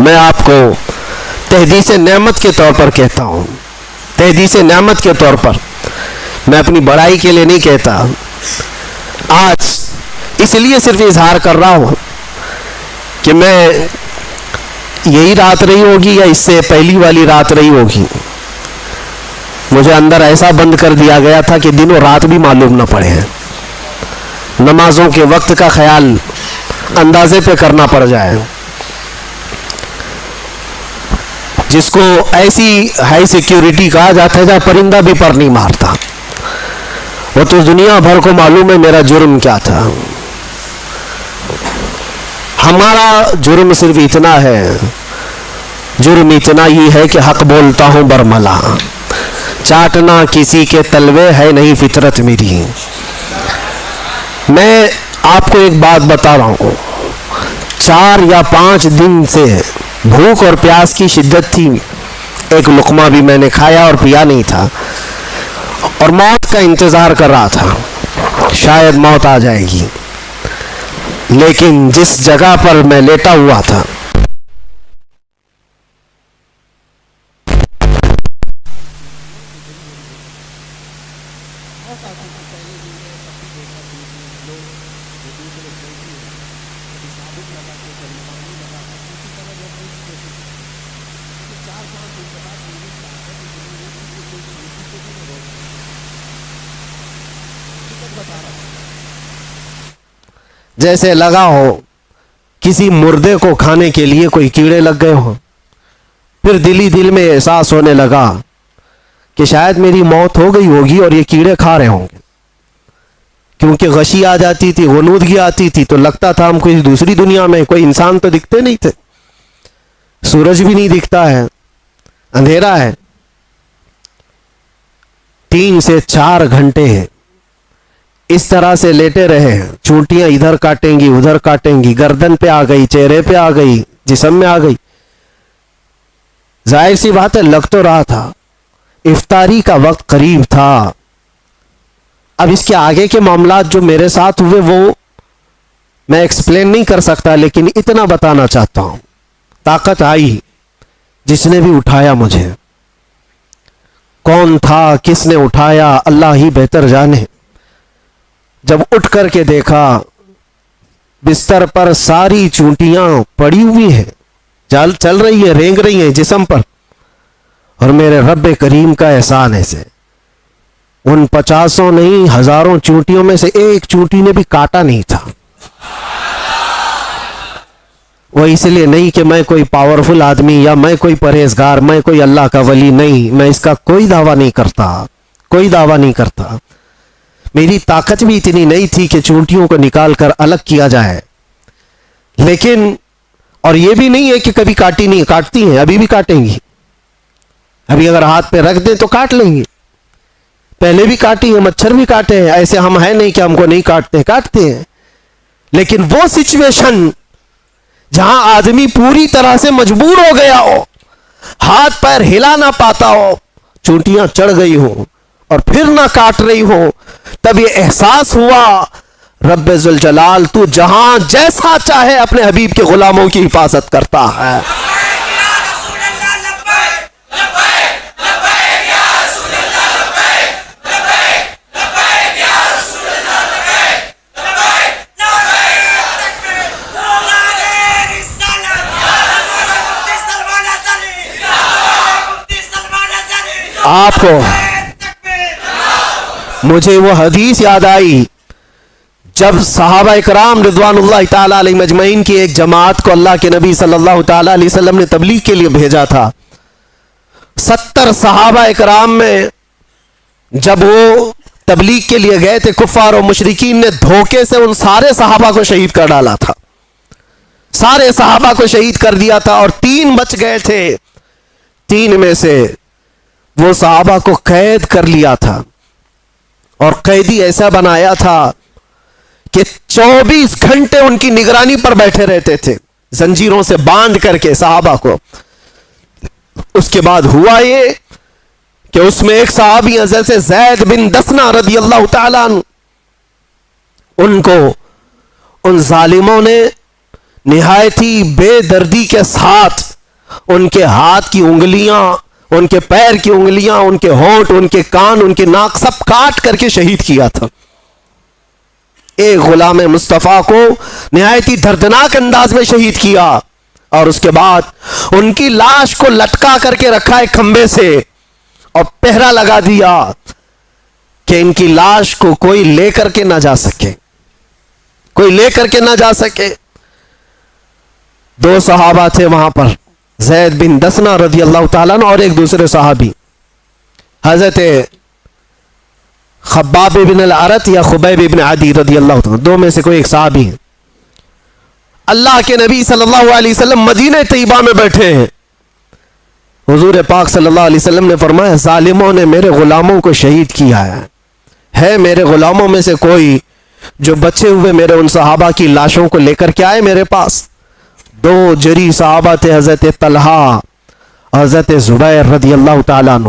میں آپ کو تحدیث نعمت کے طور پر کہتا ہوں، تحدیث نعمت کے طور پر، میں اپنی بڑائی کے لیے نہیں کہتا. آج اس لیے صرف اظہار کر رہا ہوں کہ میں یہی رات رہی ہوگی یا اس سے پہلی والی رات رہی ہوگی، مجھے اندر ایسا بند کر دیا گیا تھا کہ دن و رات بھی معلوم نہ پڑے ہیں. نمازوں کے وقت کا خیال اندازے پہ کرنا پڑ جائے. جس کو ایسی ہائی سیکیورٹی کہا جاتا ہے جہاں پرندہ بھی پر نہیں مارتا، وہ تو دنیا بھر کو معلوم ہے میرا جرم کیا تھا. ہمارا جرم صرف اتنا ہے، جرم اتنا ہی ہے کہ حق بولتا ہوں برملا، چاٹنا کسی کے تلوے ہے نہیں فطرت میری. میں آپ کو ایک بات بتا رہا ہوں، 4 یا 5 دن سے بھوک اور پیاس کی شدت تھی. ایک لقمہ بھی میں نے کھایا اور پیا نہیں تھا، اور موت کا انتظار کر رہا تھا، شاید موت آ جائے گی. لیکن جس جگہ پر میں لیٹا ہوا تھا جیسے لگا ہو کسی مردے کو کھانے کے لیے کوئی کیڑے لگ گئے ہوں. پھر دل ہی دل میں احساس ہونے لگا کہ شاید میری موت ہو گئی ہوگی اور یہ کیڑے کھا رہے ہوں گے، کیونکہ غشی آ جاتی تھی، غنودگی آتی تھی تو لگتا تھا ہم کوئی دوسری دنیا میں. کوئی انسان تو دکھتے نہیں تھے، سورج بھی نہیں دکھتا ہے، اندھیرا ہے. 3 سے 4 گھنٹے اس طرح سے لیٹے رہے. چونٹیاں ادھر کاٹیں گی ادھر کاٹیں گی، گردن پہ آ گئی، چہرے پہ آ گئی، جسم میں آ گئی. ظاہر سی بات ہے لگ تو رہا تھا، افطاری کا وقت قریب تھا. اب اس کے آگے کے معاملات جو میرے ساتھ ہوئے وہ میں ایکسپلین نہیں کر سکتا، لیکن اتنا بتانا چاہتا ہوں. طاقت آئی، جس نے بھی اٹھایا مجھے، کون تھا، کس نے اٹھایا، اللہ ہی بہتر جانے. جب اٹھ کر کے دیکھا بستر پر ساری چونٹیاں پڑی ہوئی ہیں، چل رہی ہیں، رینگ رہی ہیں جسم پر، اور میرے رب کریم کا احسان ہے سے ان 50 نہیں 1000 چونٹیوں میں سے ایک چونٹی نے بھی کاٹا نہیں تھا. وہ اس لیے نہیں کہ میں کوئی پاورفل آدمی یا میں کوئی پرہیزگار، میں کوئی اللہ کا ولی نہیں، میں اس کا کوئی دعویٰ نہیں کرتا، کوئی دعویٰ نہیں کرتا. میری طاقت بھی اتنی نہیں تھی کہ چونٹیوں کو نکال کر الگ کیا جائے. لیکن اور یہ بھی نہیں ہے کہ کبھی کاٹی نہیں، کاٹتی ہیں، ابھی بھی کاٹیں گی. ابھی اگر ہاتھ پہ رکھ دیں تو کاٹ لیں گی. پہلے بھی کاٹی ہیں، مچھر بھی کاٹے ہیں. ایسے ہم ہیں نہیں کہ ہم کو نہیں کاٹتے، کاٹتے ہیں. لیکن وہ سچویشن جہاں آدمی پوری طرح سے مجبور ہو گیا ہو، ہاتھ پیر ہلا نہ پاتا ہو، چونٹیاں چڑھ گئی ہو اور پھر نہ کاٹ رہی ہو، تب یہ احساس ہوا رب ذوالجلال تو جہاں جیسا چاہے اپنے حبیب کے غلاموں کی حفاظت کرتا ہے. آپ کو مجھے وہ حدیث یاد آئی جب صحابہ اکرام رضوان اللہ تعالیٰ علیہ مجمعین کی ایک جماعت کو اللہ کے نبی صلی اللہ تعالیٰ علیہ وسلم نے تبلیغ کے لیے بھیجا تھا. 70 صحابہ اکرام میں جب وہ تبلیغ کے لیے گئے تھے، کفار و مشرکین نے دھوکے سے ان سارے صحابہ کو شہید کر ڈالا تھا، سارے صحابہ کو شہید کر دیا تھا، اور 3 بچ گئے تھے. 3 میں سے وہ صحابہ کو قید کر لیا تھا، اور قیدی ایسا بنایا تھا کہ 24 گھنٹے ان کی نگرانی پر بیٹھے رہتے تھے، زنجیروں سے باندھ کر کے صحابہ کو. اس کے بعد ہوا یہ کہ اس میں ایک صحابی حضرت زید بن دسنہ رضی اللہ تعالیٰ عنہ، ان کو ان ظالموں نے نہایت ہی بے دردی کے ساتھ ان کے ہاتھ کی انگلیاں، ان کے پیر کی انگلیاں، ان کے ہونٹ، ان کے کان، ان کے ناک سب کاٹ کر کے شہید کیا تھا۔ ایک غلام مصطفیٰ کو نہایت ہی دردناک انداز میں شہید کیا، اور اس کے بعد ان کی لاش کو لٹکا کر کے رکھا ایک کھمبے سے اور پہرا لگا دیا کہ ان کی لاش کو کوئی لے کر کے نہ جا سکے، کوئی لے کر کے نہ جا سکے۔ دو صحابہ تھے وہاں پر، زید بن دسنہ رضی اللہ تعالیٰ عنہ اور ایک دوسرے صحابی حضرت خباب بن الارت یا خبیب بن عدی رضی اللہ تعالیٰ، دو میں سے کوئی ایک صحابی ہے۔ اللہ کے نبی صلی اللہ علیہ وسلم مدینہ طیبہ میں بیٹھے ہیں، حضور پاک صلی اللہ علیہ وسلم نے فرمایا ظالموں نے میرے غلاموں کو شہید کیا ہے میرے غلاموں میں سے کوئی جو بچے ہوئے میرے ان صحابہ کی لاشوں کو لے کر کے آئے میرے پاس؟ دو جری صحابہ تھے، حضرت طلحہ، حضرت زبیر رضی اللہ تعالیٰ عنہ،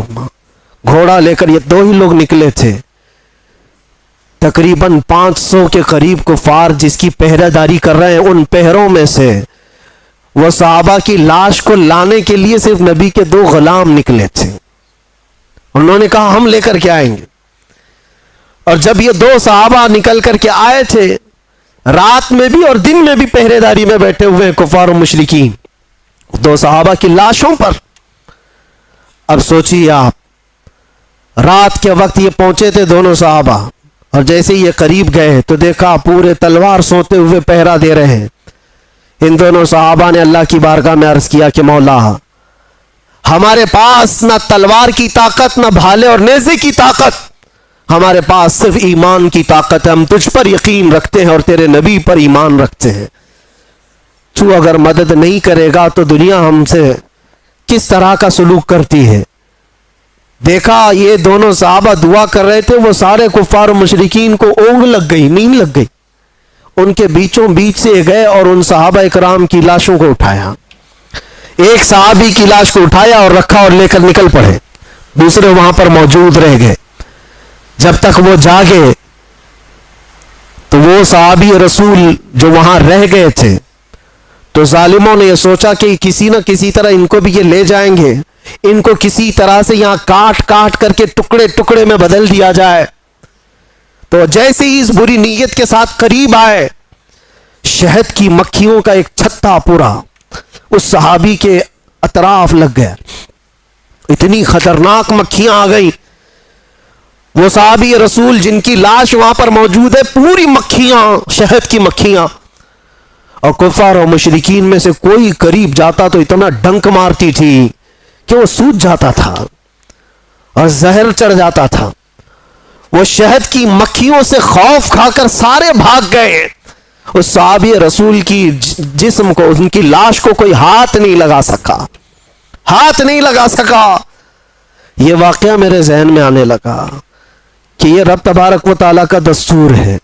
گھوڑا لے کر یہ دو ہی لوگ نکلے تھے۔ تقریباً 500 کے قریب کفار جس کی پہرہ داری کر رہے ہیں، ان پہروں میں سے وہ صحابہ کی لاش کو لانے کے لیے صرف نبی کے دو غلام نکلے تھے۔ انہوں نے کہا ہم لے کر کے آئیں گے، اور جب یہ دو صحابہ نکل کر کے آئے تھے، رات میں بھی اور دن میں بھی پہرے داری میں بیٹھے ہوئے کفار و مشرکین دو صحابہ کی لاشوں پر۔ اب سوچیے آپ، رات کے وقت یہ پہنچے تھے دونوں صحابہ، اور جیسے یہ قریب گئے تو دیکھا پورے تلوار سوتے ہوئے پہرا دے رہے ہیں۔ ان دونوں صحابہ نے اللہ کی بارگاہ میں عرض کیا کہ مولا، ہمارے پاس نہ تلوار کی طاقت، نہ بھالے اور نیزے کی طاقت، ہمارے پاس صرف ایمان کی طاقت ہے۔ ہم تجھ پر یقین رکھتے ہیں اور تیرے نبی پر ایمان رکھتے ہیں، تو اگر مدد نہیں کرے گا تو دنیا ہم سے کس طرح کا سلوک کرتی ہے۔ دیکھا یہ دونوں صحابہ دعا کر رہے تھے، وہ سارے کفار و مشرکین کو اونگ لگ گئی، نیند لگ گئی، ان کے بیچوں بیچ سے گئے اور ان صحابہ اکرام کی لاشوں کو اٹھایا۔ ایک صحابی کی لاش کو اٹھایا اور رکھا اور لے کر نکل پڑے، دوسرے وہاں پر موجود رہ گئے۔ جب تک وہ جاگے تو وہ صحابی رسول جو وہاں رہ گئے تھے، تو ظالموں نے یہ سوچا کہ کسی نہ کسی طرح ان کو بھی یہ لے جائیں گے، ان کو کسی طرح سے یہاں کاٹ کاٹ کر کے ٹکڑے ٹکڑے میں بدل دیا جائے۔ تو جیسے ہی اس بری نیت کے ساتھ قریب آئے، شہد کی مکھیوں کا ایک چھتا پورا اس صحابی کے اطراف لگ گیا، اتنی خطرناک مکھیاں آ گئیں۔ وہ صحابی رسول جن کی لاش وہاں پر موجود ہے، پوری مکھیاں، شہد کی مکھیاں، اور کفار و مشرکین میں سے کوئی قریب جاتا تو اتنا ڈنک مارتی تھی کہ وہ سوج جاتا تھا اور زہر چڑھ جاتا تھا۔ وہ شہد کی مکھیوں سے خوف کھا کر سارے بھاگ گئے۔ اس صحابی رسول کی جسم کو، ان کی لاش کو کوئی ہاتھ نہیں لگا سکا، ہاتھ نہیں لگا سکا۔ یہ واقعہ میرے ذہن میں آنے لگا کہ یہ رب تبارک و تعالیٰ کا دستور ہے،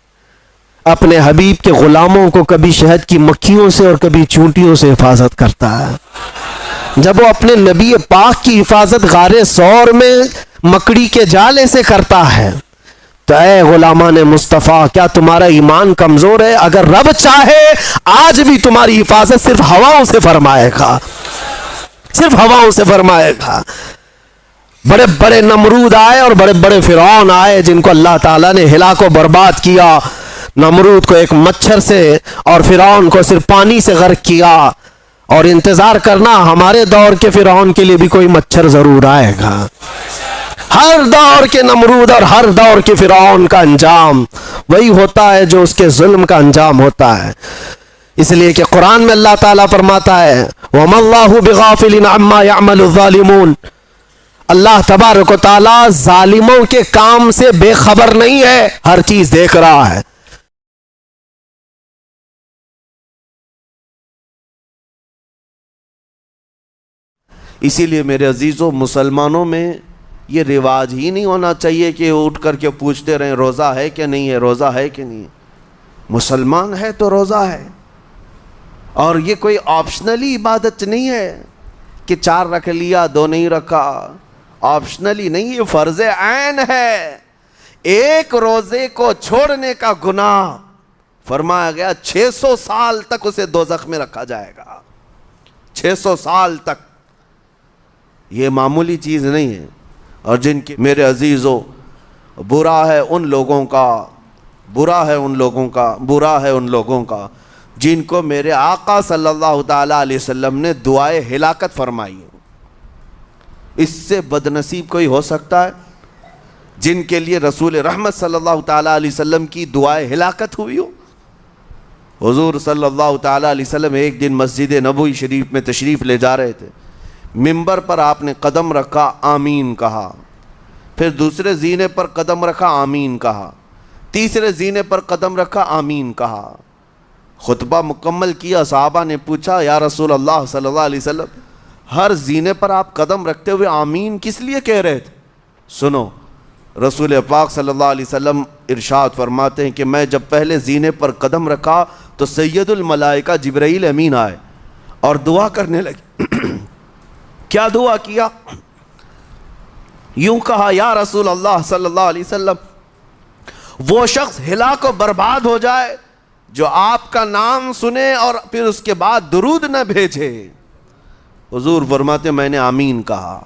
اپنے حبیب کے غلاموں کو کبھی شہد کی مکھیوں سے اور کبھی چونٹیوں سے حفاظت کرتا ہے۔ جب وہ اپنے نبی پاک کی حفاظت غار ثور میں مکڑی کے جالے سے کرتا ہے، تو اے غلامان مصطفیٰ، کیا تمہارا ایمان کمزور ہے؟ اگر رب چاہے آج بھی تمہاری حفاظت صرف ہواؤں سے فرمائے گا، صرف ہواؤں سے فرمائے گا۔ بڑے بڑے نمرود آئے اور بڑے بڑے فرعون آئے جن کو اللہ تعالیٰ نے ہلاک و برباد کیا۔ نمرود کو ایک مچھر سے اور فرعون کو صرف پانی سے غرق کیا، اور انتظار کرنا ہمارے دور کے فرعون کے لیے بھی کوئی مچھر ضرور آئے گا۔ ہر دور کے نمرود اور ہر دور کے فرعون کا انجام وہی ہوتا ہے جو اس کے ظلم کا انجام ہوتا ہے۔ اس لیے کہ قرآن میں اللہ تعالیٰ فرماتا ہے وَمَا اللَّهُ بِغَافِلٍ عَمَّا يَعْمَلُ الظَّالِمُونَ، اللہ تبارک و تعالیٰ ظالموں کے کام سے بے خبر نہیں ہے، ہر چیز دیکھ رہا ہے۔ اسی لیے میرے عزیزوں، مسلمانوں میں یہ رواج ہی نہیں ہونا چاہیے کہ اٹھ کر کے پوچھتے رہیں روزہ ہے کہ نہیں ہے، روزہ ہے کہ نہیں ہے۔ مسلمان ہے تو روزہ ہے، اور یہ کوئی آپشنلی عبادت نہیں ہے کہ 4 رکھ لیا 2 نہیں رکھا، آپشنلی نہیں، یہ فرض عین ہے۔ ایک روزے کو چھوڑنے کا گناہ فرمایا گیا 600 سال تک اسے دوزخ میں رکھا جائے گا، 600 سال تک۔ یہ معمولی چیز نہیں ہے. اور جن کے میرے عزیزو برا ہے ان لوگوں کا، برا ہے ان لوگوں کا، برا ہے ان لوگوں کا جن کو میرے آقا صلی اللہ تعالیٰ علیہ وسلم نے دعائے ہلاکت فرمائی. اس سے بدنصیب کوئی ہو سکتا ہے جن کے لیے رسول رحمت صلی اللہ تعالیٰ علیہ وسلم کی دعائے ہلاکت ہوئی ہو؟ حضور صلی اللہ تعالیٰ علیہ وسلم ایک دن مسجد نبوی شریف میں تشریف لے جا رہے تھے. منبر پر آپ نے قدم رکھا، آمین کہا. پھر دوسرے زینے پر قدم رکھا، آمین کہا. تیسرے زینے پر قدم رکھا، آمین کہا. خطبہ مکمل کیا. صحابہ نے پوچھا یا رسول اللہ صلی اللہ علیہ وسلم ہر زینے پر آپ قدم رکھتے ہوئے آمین کس لیے کہہ رہے تھے؟ سنو، رسول پاک صلی اللہ علیہ وسلم ارشاد فرماتے ہیں کہ میں جب پہلے زینے پر قدم رکھا تو سید الملائکہ جبرائیل امین آئے اور دعا کرنے لگے. کیا دعا کیا؟ یوں کہا یا رسول اللہ صلی اللہ علیہ وسلم وہ شخص ہلاک و برباد ہو جائے جو آپ کا نام سنے اور پھر اس کے بعد درود نہ بھیجے. حضور فرماتے میں نے آمین کہا.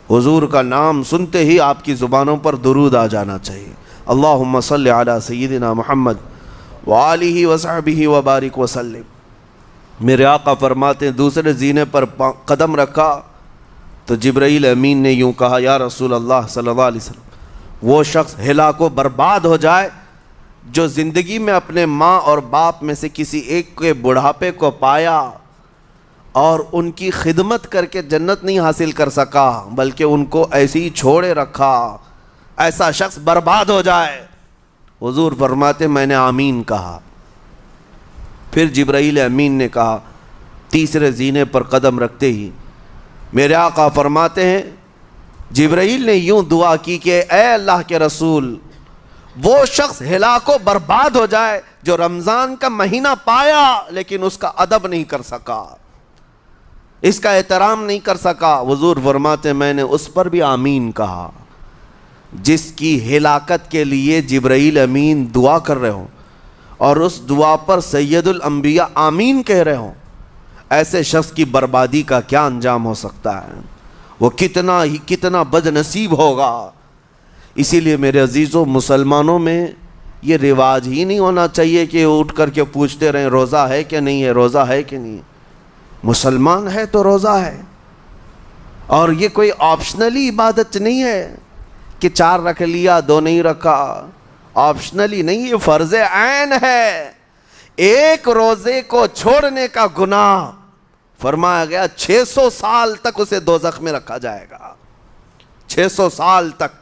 حضور کا نام سنتے ہی آپ کی زبانوں پر درود آ جانا چاہیے. اللہم صلی علی سیدنا محمد وآلہ وصحبہ وبارک وسلم. میرے آقا فرماتے ہیں دوسرے زینے پر قدم رکھا تو جبرائیل امین نے یوں کہا یا رسول اللہ صلی اللہ علیہ وسلم وہ شخص ہلاک و برباد ہو جائے جو زندگی میں اپنے ماں اور باپ میں سے کسی ایک کے بڑھاپے کو پایا اور ان کی خدمت کر کے جنت نہیں حاصل کر سکا بلکہ ان کو ایسے ہی چھوڑے رکھا، ایسا شخص برباد ہو جائے. حضور فرماتے میں نے آمین کہا. پھر جبرائیل امین نے کہا تیسرے زینے پر قدم رکھتے ہی میرے آقا فرماتے ہیں جبرائیل نے یوں دعا کی کہ اے اللہ کے رسول وہ شخص ہلاک و برباد ہو جائے جو رمضان کا مہینہ پایا لیکن اس کا ادب نہیں کر سکا، اس کا احترام نہیں کر سکا. حضور فرماتے میں نے اس پر بھی آمین کہا. جس کی ہلاکت کے لیے جبرائیل امین دعا کر رہے ہوں اور اس دعا پر سید الانبیاء آمین کہہ رہے ہوں، ایسے شخص کی بربادی کا کیا انجام ہو سکتا ہے؟ وہ کتنا بد نصیب ہوگا. اسی لیے میرے عزیزوں مسلمانوں میں یہ رواج ہی نہیں ہونا چاہیے کہ اٹھ کر کے پوچھتے رہیں روزہ ہے کہ نہیں ہے، روزہ ہے کہ نہیں ہے. مسلمان ہے تو روزہ ہے. اور یہ کوئی آپشنلی عبادت نہیں ہے کہ 4 رکھ لیا 2 نہیں رکھا، آپشنلی نہیں، یہ فرض عین ہے. ایک روزے کو چھوڑنے کا گناہ فرمایا گیا 600 سال تک اسے دوزخ میں رکھا جائے گا. 600 سال تک.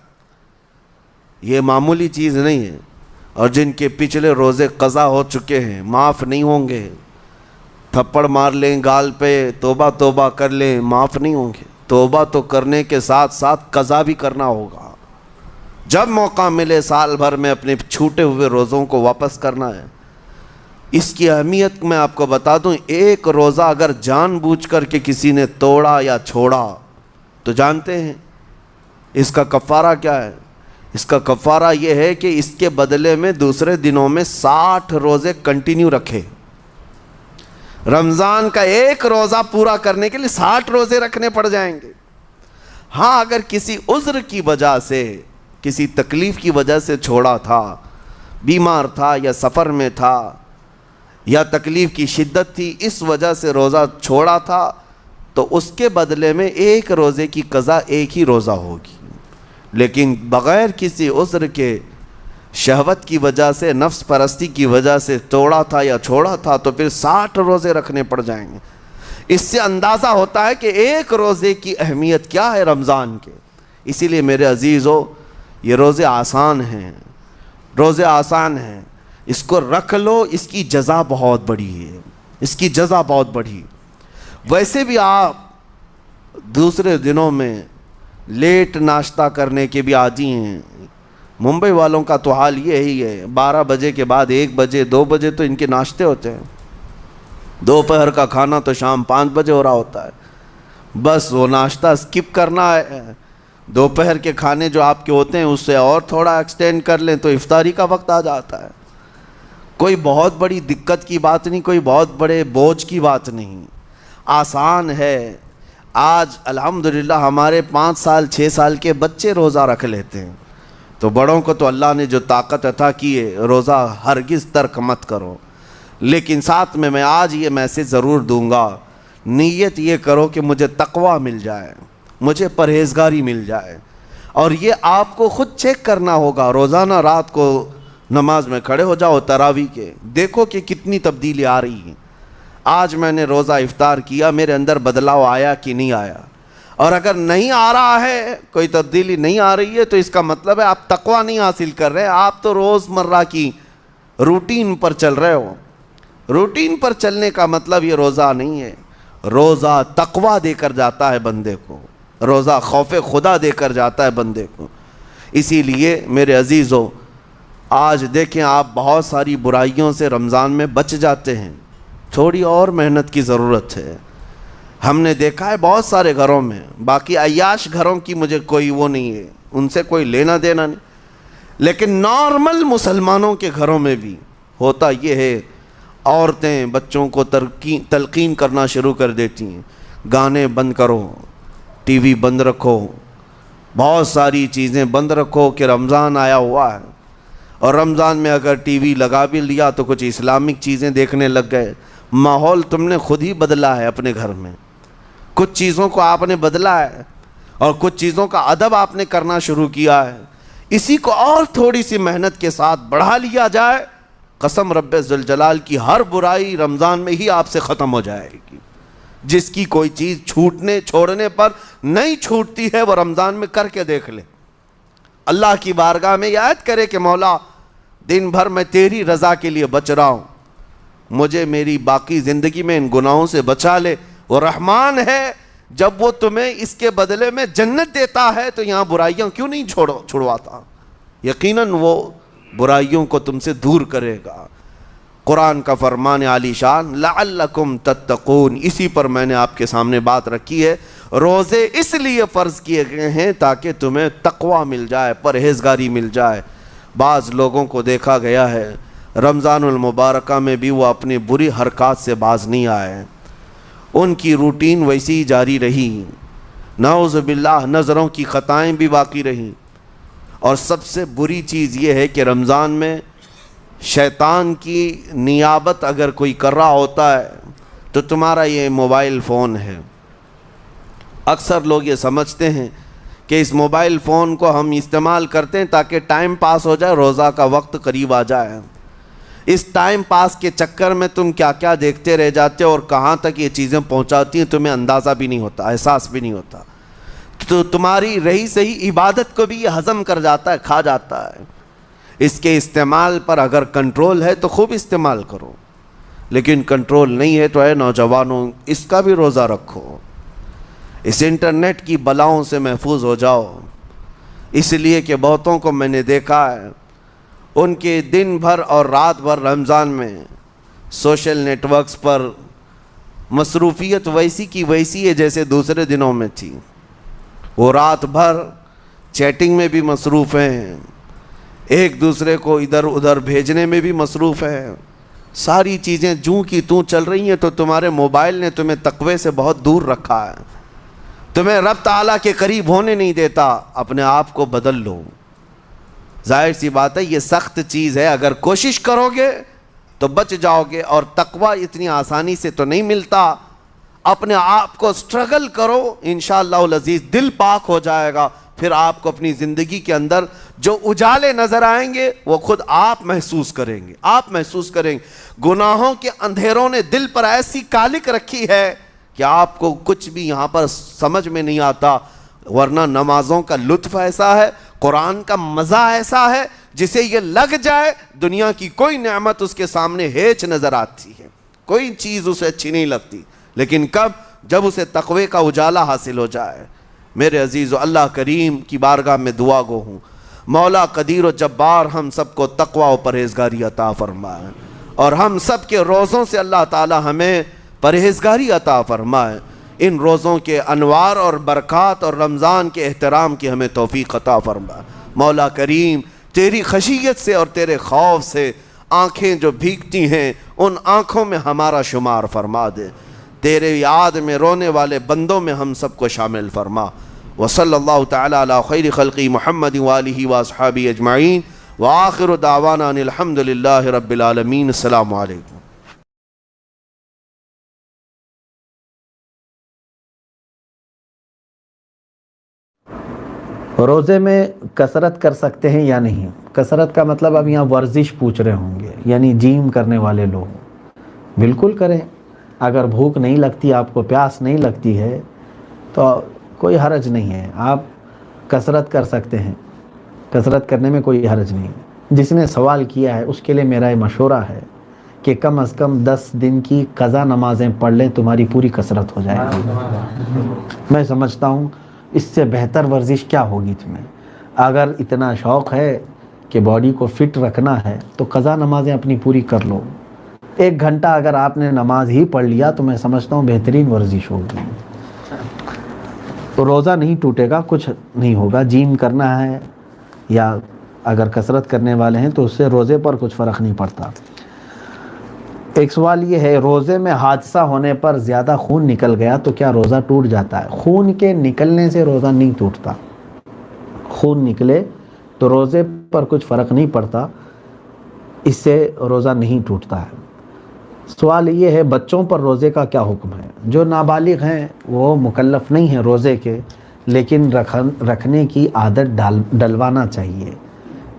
یہ معمولی چیز نہیں ہے. اور جن کے پچھلے روزے قضا ہو چکے ہیں معاف نہیں ہوں گے. تھپڑ مار لیں گال پہ، توبہ توبہ کر لیں، معاف نہیں ہوں گے. توبہ تو کرنے کے ساتھ ساتھ قضا بھی کرنا ہوگا. جب موقع ملے سال بھر میں اپنے چھوٹے ہوئے روزوں کو واپس کرنا ہے. اس کی اہمیت میں آپ کو بتا دوں، ایک روزہ اگر جان بوجھ کر کے کسی نے توڑا یا چھوڑا تو جانتے ہیں اس کا کفارہ کیا ہے؟ اس کا کفارہ یہ ہے کہ اس کے بدلے میں دوسرے دنوں میں 60 روزے کنٹینیو رکھے. رمضان کا ایک روزہ پورا کرنے کے لیے 60 روزے رکھنے پڑ جائیں گے. ہاں اگر کسی عذر کی وجہ سے، کسی تکلیف کی وجہ سے چھوڑا تھا، بیمار تھا یا سفر میں تھا یا تکلیف کی شدت تھی، اس وجہ سے روزہ چھوڑا تھا، تو اس کے بدلے میں ایک روزے کی قضا ایک ہی روزہ ہوگی. لیکن بغیر کسی عذر کے، شہوت کی وجہ سے، نفس پرستی کی وجہ سے توڑا تھا یا چھوڑا تھا تو پھر 60 روزے رکھنے پڑ جائیں گے. اس سے اندازہ ہوتا ہے کہ ایک روزے کی اہمیت کیا ہے رمضان کے. اسی لیے میرے عزیزو یہ روزے آسان ہیں، روزے آسان ہیں، اس کو رکھ لو، اس کی جزا بہت بڑی ہے، اس کی جزا بہت بڑی. ویسے بھی آپ دوسرے دنوں میں لیٹ ناشتہ کرنے کے بھی عادی ہیں. ممبئی والوں کا تو حال یہ ہی ہے، 12 بجے کے بعد 1 بجے 2 بجے تو ان کے ناشتے ہوتے ہیں. دوپہر کا کھانا تو شام 5 بجے ہو رہا ہوتا ہے. بس وہ ناشتہ سکپ کرنا ہے. دوپہر کے کھانے جو آپ کے ہوتے ہیں اس سے اور تھوڑا ایکسٹینڈ کر لیں تو افطاری کا وقت آ جاتا ہے. کوئی بہت بڑی دقت کی بات نہیں، کوئی بہت بڑے بوجھ کی بات نہیں، آسان ہے. آج الحمدللہ ہمارے 5 سال 6 سال کے بچے روزہ رکھ لیتے ہیں، تو بڑوں کو تو اللہ نے جو طاقت عطا کی ہے، روزہ ہرگز ترک مت کرو۔ لیکن ساتھ میں آج یہ میسیج ضرور دوں گا، نیت یہ کرو کہ مجھے تقوی مل جائے، مجھے پرہیزگاری مل جائے، اور یہ آپ کو خود چیک کرنا ہوگا۔ روزانہ رات کو نماز میں کھڑے ہو جاؤ تراویح کے، دیکھو کہ کتنی تبدیلی آ رہی ہے۔ آج میں نے روزہ افطار کیا، میرے اندر بدلاؤ آیا کہ نہیں آیا؟ اور اگر نہیں آ رہا ہے، کوئی تبدیلی نہیں آ رہی ہے، تو اس کا مطلب ہے آپ تقوی نہیں حاصل کر رہے، آپ تو روز مرہ کی روٹین پر چل رہے ہو۔ روٹین پر چلنے کا مطلب یہ روزہ نہیں ہے۔ روزہ تقوی دے کر جاتا ہے بندے کو، روزہ خوف خدا دے کر جاتا ہے بندے کو۔ اسی لیے میرے عزیزو، آج دیکھیں آپ بہت ساری برائیوں سے رمضان میں بچ جاتے ہیں، تھوڑی اور محنت کی ضرورت ہے۔ ہم نے دیکھا ہے بہت سارے گھروں میں، باقی عیاش گھروں کی مجھے کوئی وہ نہیں ہے، ان سے کوئی لینا دینا نہیں، لیکن نارمل مسلمانوں کے گھروں میں بھی ہوتا یہ ہے، عورتیں بچوں کو تلقین کرنا شروع کر دیتی ہیں، گانے بند کرو، ٹی وی بند رکھو، بہت ساری چیزیں بند رکھو کہ رمضان آیا ہوا ہے۔ اور رمضان میں اگر ٹی وی لگا بھی لیا تو کچھ اسلامک چیزیں دیکھنے لگ گئے۔ ماحول تم نے خود ہی بدلا ہے اپنے گھر میں، کچھ چیزوں کو آپ نے بدلا ہے، اور کچھ چیزوں کا ادب آپ نے کرنا شروع کیا ہے۔ اسی کو اور تھوڑی سی محنت کے ساتھ بڑھا لیا جائے، قسم رب ذوالجلال کی ہر برائی رمضان میں ہی آپ سے ختم ہو جائے گی۔ جس کی کوئی چیز چھوڑنے پر نہیں چھوٹتی ہے، وہ رمضان میں کر کے دیکھ لے، اللہ کی بارگاہ میں یاد کرے کہ مولا دن بھر میں تیری رضا کے لیے بچ رہا ہوں، مجھے میری باقی زندگی میں ان گناہوں سے بچا لے۔ وہ رحمان ہے، جب وہ تمہیں اس کے بدلے میں جنت دیتا ہے تو یہاں برائیاں کیوں نہیں چھڑواتا؟ یقیناً وہ برائیوں کو تم سے دور کرے گا۔ قرآن کا فرمان عالی شان لعلکم تتقون، اسی پر میں نے آپ کے سامنے بات رکھی ہے۔ روزے اس لیے فرض کیے گئے ہیں تاکہ تمہیں تقوی مل جائے، پرہیزگاری مل جائے۔ بعض لوگوں کو دیکھا گیا ہے رمضان المبارکہ میں بھی وہ اپنی بری حرکات سے باز نہیں آئے، ان کی روٹین ویسی ہی جاری رہی، نعوذ باللہ نظروں کی خطائیں بھی باقی رہیں۔ اور سب سے بری چیز یہ ہے کہ رمضان میں شیطان کی نیابت اگر کوئی کر رہا ہوتا ہے تو تمہارا یہ موبائل فون ہے۔ اکثر لوگ یہ سمجھتے ہیں کہ اس موبائل فون کو ہم استعمال کرتے ہیں تاکہ ٹائم پاس ہو جائے، روزہ کا وقت قریب آ جائے۔ اس ٹائم پاس کے چکر میں تم کیا کیا دیکھتے رہ جاتے ہو، اور کہاں تک یہ چیزیں پہنچاتی ہیں تمہیں اندازہ بھی نہیں ہوتا، احساس بھی نہیں ہوتا۔ تو تمہاری رہی صحیح عبادت کو بھی یہ ہضم کر جاتا ہے، کھا جاتا ہے۔ اس کے استعمال پر اگر کنٹرول ہے تو خوب استعمال کرو، لیکن کنٹرول نہیں ہے تو اے نوجوانوں اس کا بھی روزہ رکھو، اس انٹرنیٹ کی بلاؤں سے محفوظ ہو جاؤ۔ اس لیے کہ بہتوں کو میں نے دیکھا ہے، ان کے دن بھر اور رات بھر رمضان میں سوشل نیٹ ورکس پر مصروفیت ویسی کی ویسی ہے جیسے دوسرے دنوں میں تھی۔ وہ رات بھر چیٹنگ میں بھی مصروف ہیں، ایک دوسرے کو ادھر ادھر بھیجنے میں بھی مصروف ہیں، ساری چیزیں جوں کی توں چل رہی ہیں۔ تو تمہارے موبائل نے تمہیں تقوی سے بہت دور رکھا ہے، تمہیں رب تعالیٰ کے قریب ہونے نہیں دیتا۔ اپنے آپ کو بدل لو۔ ظاہر سی بات ہے یہ سخت چیز ہے، اگر کوشش کرو گے تو بچ جاؤ گے، اور تقوی اتنی آسانی سے تو نہیں ملتا۔ اپنے آپ کو سٹرگل کرو، انشاءاللہ العزیز دل پاک ہو جائے گا، پھر آپ کو اپنی زندگی کے اندر جو اجالے نظر آئیں گے وہ خود آپ محسوس کریں گے، آپ محسوس کریں گے۔ گناہوں کے اندھیروں نے دل پر ایسی کالک رکھی ہے کہ آپ کو کچھ بھی یہاں پر سمجھ میں نہیں آتا، ورنہ نمازوں کا لطف ایسا ہے، قرآن کا مزہ ایسا ہے، جسے یہ لگ جائے دنیا کی کوئی نعمت اس کے سامنے ہیچ نظر آتی ہے، کوئی چیز اسے اچھی نہیں لگتی۔ لیکن کب؟ جب اسے تقوی کا اجالا حاصل ہو جائے۔ میرے عزیزو، اللہ کریم کی بارگاہ میں دعا گو ہوں، مولا قدیر و جبار ہم سب کو تقوی و پرہیزگاری عطا فرمائے، اور ہم سب کے روزوں سے اللہ تعالی ہمیں پرہیزگاری عطا فرمائے۔ ان روزوں کے انوار اور برکات اور رمضان کے احترام کی ہمیں توفیق عطا فرمائے۔ مولا کریم تیری خشیت سے اور تیرے خوف سے آنکھیں جو بھیگتی ہیں ان آنکھوں میں ہمارا شمار فرما دے۔ تیرے یاد میں رونے والے بندوں میں ہم سب کو شامل فرما. وصلی اللہ تعالی علی خیر خلقی محمد وآلہ واصحابہ اجمعین وآخر دعوانا ان الحمد للہ رب العالمین. السلام علیکم. روزے میں کثرت کر سکتے ہیں یا نہیں؟ کثرت کا مطلب اب یہاں ورزش پوچھ رہے ہوں گے، یعنی جیم کرنے والے لوگ. بالکل کریں، اگر بھوک نہیں لگتی، آپ کو پیاس نہیں لگتی ہے تو کوئی حرج نہیں ہے، آپ کثرت کر سکتے ہیں. کثرت کرنے میں کوئی حرج نہیں. جس نے سوال کیا ہے اس کے لیے میرا یہ مشورہ ہے کہ کم از کم 10 دن کی قضا نمازیں پڑھ لیں، تمہاری پوری کثرت ہو جائے گی. میں سمجھتا ہوں اس سے بہتر ورزش کیا ہوگی تمہیں. اگر اتنا شوق ہے کہ باڈی کو فٹ رکھنا ہے تو قضا نمازیں اپنی پوری کر لو. 1 گھنٹہ اگر آپ نے نماز ہی پڑھ لیا تو میں سمجھتا ہوں بہترین ورزش ہوگی. تو روزہ نہیں ٹوٹے گا، کچھ نہیں ہوگا. جیم کرنا ہے یا اگر کثرت کرنے والے ہیں تو اس سے روزے پر کچھ فرق نہیں پڑتا. ایک سوال یہ ہے، روزے میں حادثہ ہونے پر زیادہ خون نکل گیا تو کیا روزہ ٹوٹ جاتا ہے؟ خون کے نکلنے سے روزہ نہیں ٹوٹتا. خون نکلے تو روزے پر کچھ فرق نہیں پڑتا، اس سے روزہ نہیں ٹوٹتا ہے. سوال یہ ہے، بچوں پر روزے کا کیا حکم ہے؟ جو نابالغ ہیں وہ مکلف نہیں ہیں روزے کے، لیکن رکھنے کی عادت ڈلوانا چاہیے.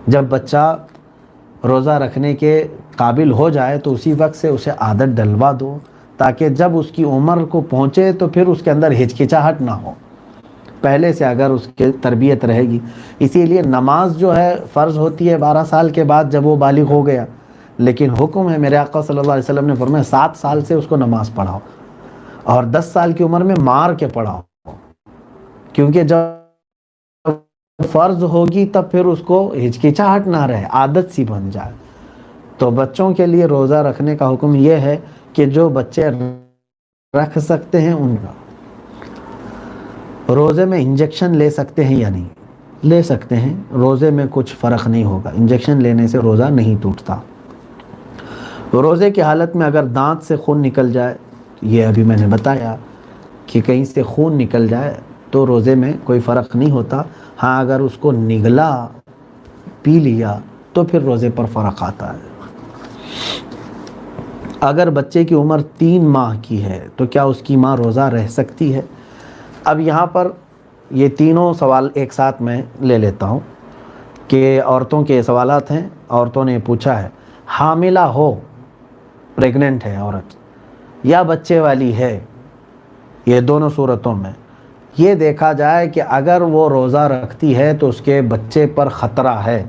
جب بچہ روزہ رکھنے کے قابل ہو جائے تو اسی وقت سے اسے عادت ڈلوا دو، تاکہ جب اس کی عمر کو پہنچے تو پھر اس کے اندر ہچکچاہٹ نہ ہو. پہلے سے اگر اس کے تربیت رہے گی. اسی لیے نماز جو ہے فرض ہوتی ہے 12 سال کے بعد جب وہ بالغ ہو گیا، لیکن حکم ہے میرے آقا صلی اللہ علیہ وسلم نے فرمایا 7 سال سے اس کو نماز پڑھاؤ اور 10 سال کی عمر میں مار کے پڑھاؤ، کیونکہ جب فرض ہوگی تب پھر اس کو ہچکچاہٹ نہ رہے، عادت سی بن جائے. تو بچوں کے لیے روزہ رکھنے کا حکم یہ ہے کہ جو بچے رکھ سکتے ہیں ان کا. روزے میں انجیکشن لے سکتے ہیں یا نہیں؟ لے سکتے ہیں، روزے میں کچھ فرق نہیں ہوگا. انجیکشن لینے سے روزہ نہیں ٹوٹتا. روزے کی حالت میں اگر دانت سے خون نکل جائے، یہ ابھی میں نے بتایا کہ کہیں سے خون نکل جائے تو روزے میں کوئی فرق نہیں ہوتا. ہاں اگر اس کو نگلا پی لیا تو پھر روزے پر فرق آتا ہے. اگر بچے کی عمر 3 ماہ کی ہے تو کیا اس کی ماں روزہ رہ سکتی ہے؟ اب یہاں پر یہ تینوں سوال ایک ساتھ میں لے لیتا ہوں کہ عورتوں کے سوالات ہیں. عورتوں نے پوچھا ہے، حاملہ ہو، پریگننٹ ہے عورت یا بچے والی ہے، یہ دونوں صورتوں میں یہ دیکھا جائے کہ اگر وہ روزہ رکھتی ہے تو اس کے بچے پر خطرہ ہے.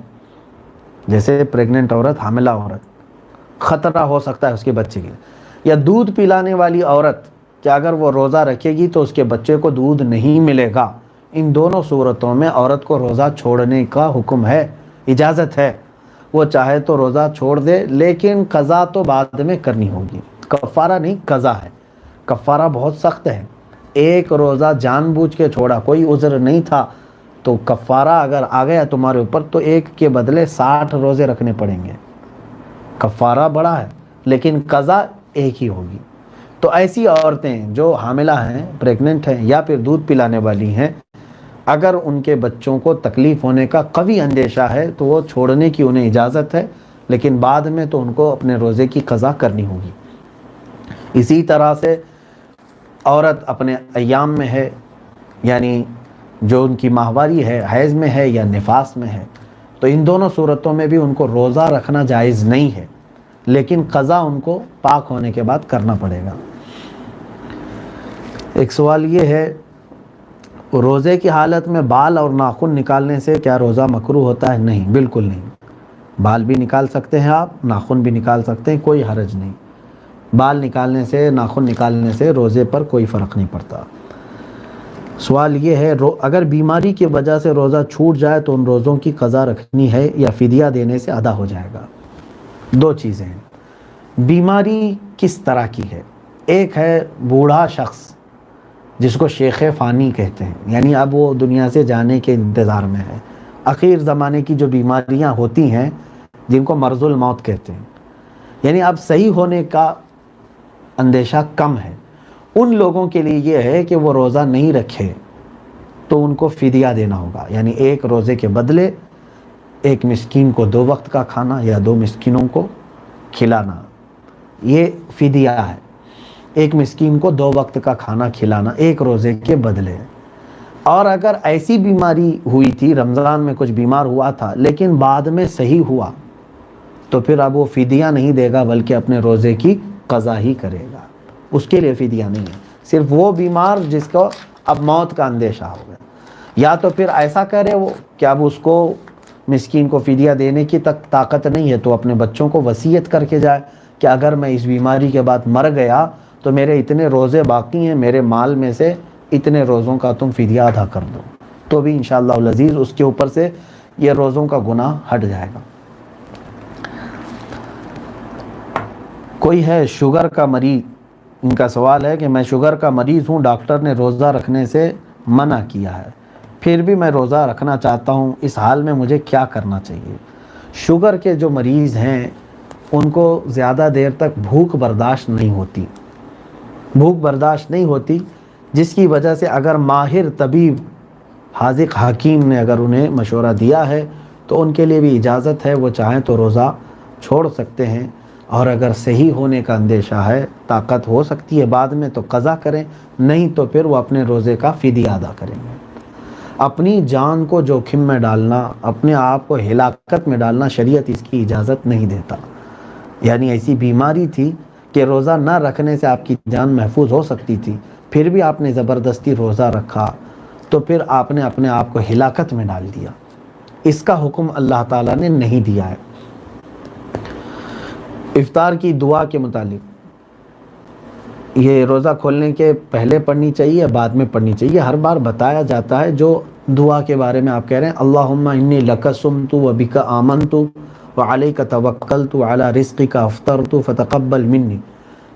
جیسے پریگننٹ عورت، حاملہ عورت، خطرہ ہو سکتا ہے اس کے بچے کے لیے. یا دودھ پلانے والی عورت کہ اگر وہ روزہ رکھے گی تو اس کے بچے کو دودھ نہیں ملے گا. ان دونوں صورتوں میں عورت کو روزہ چھوڑنے کا حکم ہے، اجازت ہے. وہ چاہے تو روزہ چھوڑ دے، لیکن قضا تو بعد میں کرنی ہوگی. کفارہ نہیں، قضا ہے. کفارہ بہت سخت ہے. ایک روزہ جان بوجھ کے چھوڑا، کوئی عذر نہیں تھا، تو کفارہ اگر آ گیا تمہارے اوپر تو ایک کے بدلے 60 روزے رکھنے پڑیں گے. کفارہ بڑا ہے لیکن قضا ایک ہی ہوگی. تو ایسی عورتیں جو حاملہ ہیں، پریگننٹ ہیں یا پھر دودھ پلانے والی ہیں، اگر ان کے بچوں کو تکلیف ہونے کا قوی اندیشہ ہے تو وہ چھوڑنے کی انہیں اجازت ہے، لیکن بعد میں تو ان کو اپنے روزے کی قضا کرنی ہوگی. اسی طرح سے عورت اپنے ایام میں ہے، یعنی جو ان کی ماہواری ہے، حیض میں ہے یا نفاس میں ہے، تو ان دونوں صورتوں میں بھی ان کو روزہ رکھنا جائز نہیں ہے، لیکن قضا ان کو پاک ہونے کے بعد کرنا پڑے گا. ایک سوال یہ ہے، روزے کی حالت میں بال اور ناخن نکالنے سے کیا روزہ مکروہ ہوتا ہے؟ نہیں، بالکل نہیں. بال بھی نکال سکتے ہیں آپ، ناخن بھی نکال سکتے ہیں، کوئی حرج نہیں. بال نکالنے سے، ناخن نکالنے سے روزے پر کوئی فرق نہیں پڑتا. سوال یہ ہے، اگر بیماری کی وجہ سے روزہ چھوٹ جائے تو ان روزوں کی قضا رکھنی ہے یا فدیہ دینے سے ادا ہو جائے گا؟ 2 چیزیں ہیں. بیماری کس طرح کی ہے؟ ایک ہے بوڑھا شخص جس کو شیخ فانی کہتے ہیں، یعنی اب وہ دنیا سے جانے کے انتظار میں ہے. اخیر زمانے کی جو بیماریاں ہوتی ہیں جن کو مرض الموت کہتے ہیں، یعنی اب صحیح ہونے کا اندیشہ کم ہے. ان لوگوں کے لیے یہ ہے کہ وہ روزہ نہیں رکھے تو ان کو فدیہ دینا ہوگا، یعنی ایک روزے کے بدلے ایک مسکین کو 2 وقت کا کھانا یا 2 مسکینوں کو کھلانا، یہ فدیہ ہے۔ ایک مسکین کو 2 وقت کا کھانا کھلانا ایک روزے کے بدلے۔ اور اگر ایسی بیماری ہوئی تھی، رمضان میں کچھ بیمار ہوا تھا لیکن بعد میں صحیح ہوا، تو پھر اب وہ فدیہ نہیں دے گا بلکہ اپنے روزے کی قضا ہی کرے گا، اس کے لیے فدیہ نہیں ہے۔ صرف وہ بیمار جس کو اب موت کا اندیشہ ہو گیا، یا تو پھر ایسا کرے وہ کہ اب اس کو مسکین کو فدیہ دینے کی تک طاقت نہیں ہے تو اپنے بچوں کو وصیت کر کے جائے کہ اگر میں اس بیماری کے بعد مر گیا تو میرے اتنے روزے باقی ہیں، میرے مال میں سے اتنے روزوں کا تم فدیہ ادا کر دو، تو بھی انشاءاللہ العزیز اس کے اوپر سے یہ روزوں کا گناہ ہٹ جائے گا۔ کوئی ہے شوگر کا مریض، ان کا سوال ہے کہ میں شوگر کا مریض ہوں، ڈاکٹر نے روزہ رکھنے سے منع کیا ہے، پھر بھی میں روزہ رکھنا چاہتا ہوں، اس حال میں مجھے کیا کرنا چاہیے؟ شوگر کے جو مریض ہیں ان کو زیادہ دیر تک بھوک برداشت نہیں ہوتی، جس کی وجہ سے اگر ماہر طبیب حاذق حکیم نے اگر انہیں مشورہ دیا ہے تو ان کے لیے بھی اجازت ہے، وہ چاہیں تو روزہ چھوڑ سکتے ہیں، اور اگر صحیح ہونے کا اندیشہ ہے، طاقت ہو سکتی ہے بعد میں تو قضا کریں، نہیں تو پھر وہ اپنے روزے کا فدیہ ادا کریں گے۔ اپنی جان کو جوخم میں ڈالنا، اپنے آپ کو ہلاکت میں ڈالنا شریعت اس کی اجازت نہیں دیتا۔ یعنی ایسی بیماری تھی کہ روزہ نہ رکھنے سے آپ کی جان محفوظ ہو سکتی تھی، پھر بھی آپ نے زبردستی روزہ رکھا تو پھر آپ نے اپنے آپ کو ہلاکت میں ڈال دیا۔ اس کا حکم اللہ تعالیٰ نے نہیں دیا ہے۔ افطار کی دعا کے متعلق، یہ روزہ کھولنے کے پہلے پڑھنی چاہیے، بعد میں پڑھنی چاہیے؟ ہر بار بتایا جاتا ہے، جو دعا کے بارے میں آپ کہہ رہے ہیں اللہم انی لک صمت و بک آمنت وعلیک توکلت وعلی رزقک افطرت فتقبل منی،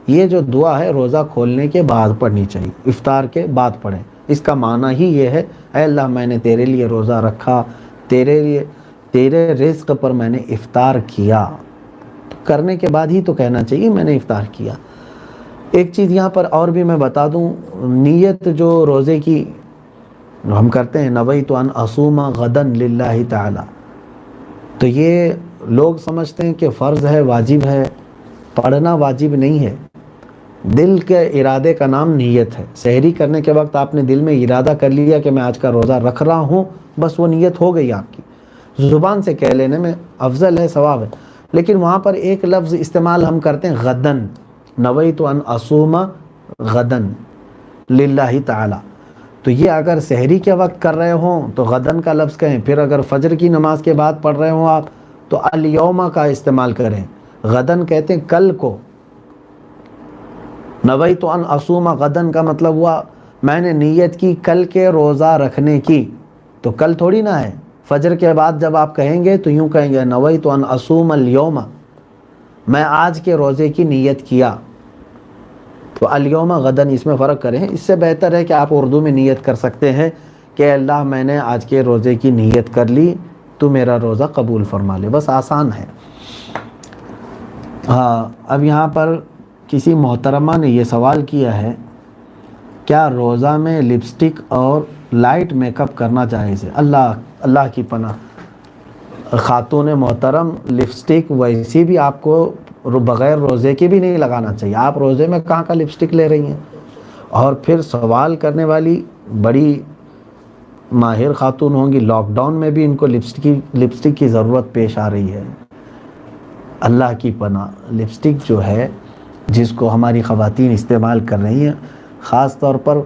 یہ جو دعا ہے روزہ کھولنے کے بعد پڑھنی چاہیے، افطار کے بعد پڑھیں۔ اس کا معنی ہی یہ ہے اے اللہ میں نے تیرے لیے روزہ رکھا، تیرے رزق پر میں نے افطار کیا، کرنے کے بعد ہی تو کہنا چاہیے میں نے افطار کیا۔ ایک چیز یہاں پر اور بھی میں بتا دوں، نیت جو روزے کی ہم کرتے ہیں نویت ان اصوم غدا للہ تعالی، تو یہ لوگ سمجھتے ہیں کہ فرض ہے، واجب ہے، پڑھنا واجب نہیں ہے، دل کے ارادے کا نام نیت ہے۔ سحری کرنے کے وقت آپ نے دل میں ارادہ کر لیا کہ میں آج کا روزہ رکھ رہا ہوں، بس وہ نیت ہو گئی آپ کی، زبان سے کہہ لینے میں افضل ہے، ثواب ہے، لیکن وہاں پر ایک لفظ استعمال ہم کرتے ہیں غدن، نویت ان اصوم غدن للہ تعالی، تو یہ اگر سحری کے وقت کر رہے ہوں تو غدن کا لفظ کہیں، پھر اگر فجر کی نماز کے بعد پڑھ رہے ہوں آپ تو الیوم کا استعمال کریں، غدن کہتے ہیں کل کو۔ نویت ان اصوم غدن کا مطلب ہوا میں نے نیت کی کل کے روزہ رکھنے کی، تو کل تھوڑی نہ ہے، فجر کے بعد جب آپ کہیں گے تو یوں کہیں گے نویت ان اصوم الیوم، میں آج کے روزے کی نیت کیا، تو الیوم غدن اس میں فرق کریں۔ اس سے بہتر ہے کہ آپ اردو میں نیت کر سکتے ہیں کہ اللہ میں نے آج کے روزے کی نیت کر لی، تو میرا روزہ قبول فرما لے، بس آسان ہے۔ ہاں، اب یہاں پر کسی محترمہ نے یہ سوال کیا ہے، کیا روزہ میں لپسٹک اور لائٹ میک اپ کرنا جائز ہے؟ اللہ کی پناہ، خاتون محترم لپسٹک ویسی بھی آپ کو بغیر روزے کی بھی نہیں لگانا چاہیے، آپ روزے میں کہاں کا لپسٹک لے رہی ہیں؟ اور پھر سوال کرنے والی بڑی ماہر خاتون ہوں گی، لاک ڈاؤن میں بھی ان کو لپسٹک کی ضرورت پیش آ رہی ہے۔ اللہ کی پناہ، لپسٹک جو ہے جس کو ہماری خواتین استعمال کر رہی ہیں، خاص طور پر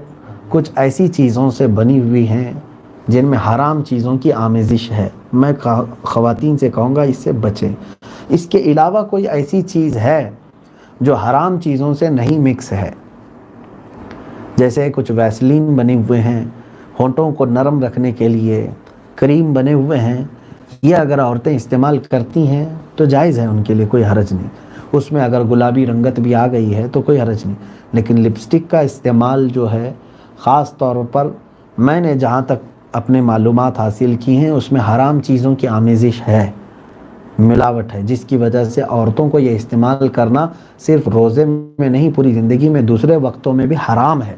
کچھ ایسی چیزوں سے بنی ہوئی ہیں جن میں حرام چیزوں کی آمیزش ہے، میں خواتین سے کہوں گا اس سے بچیں۔ اس کے علاوہ کوئی ایسی چیز ہے جو حرام چیزوں سے نہیں مکس ہے، جیسے کچھ ویسلین بنے ہوئے ہیں ہونٹوں کو نرم رکھنے کے لیے، کریم بنے ہوئے ہیں، یہ اگر عورتیں استعمال کرتی ہیں تو جائز ہے، ان کے لیے کوئی حرج نہیں، اس میں اگر گلابی رنگت بھی آ گئی ہے تو کوئی حرج نہیں، لیکن لپسٹک کا استعمال جو ہے خاص طور پر میں نے جہاں تک اپنے معلومات حاصل کی ہیں اس میں حرام چیزوں کی آمیزش ہے، ملاوٹ ہے، جس کی وجہ سے عورتوں کو یہ استعمال کرنا صرف روزے میں نہیں، پوری زندگی میں دوسرے وقتوں میں بھی حرام ہے۔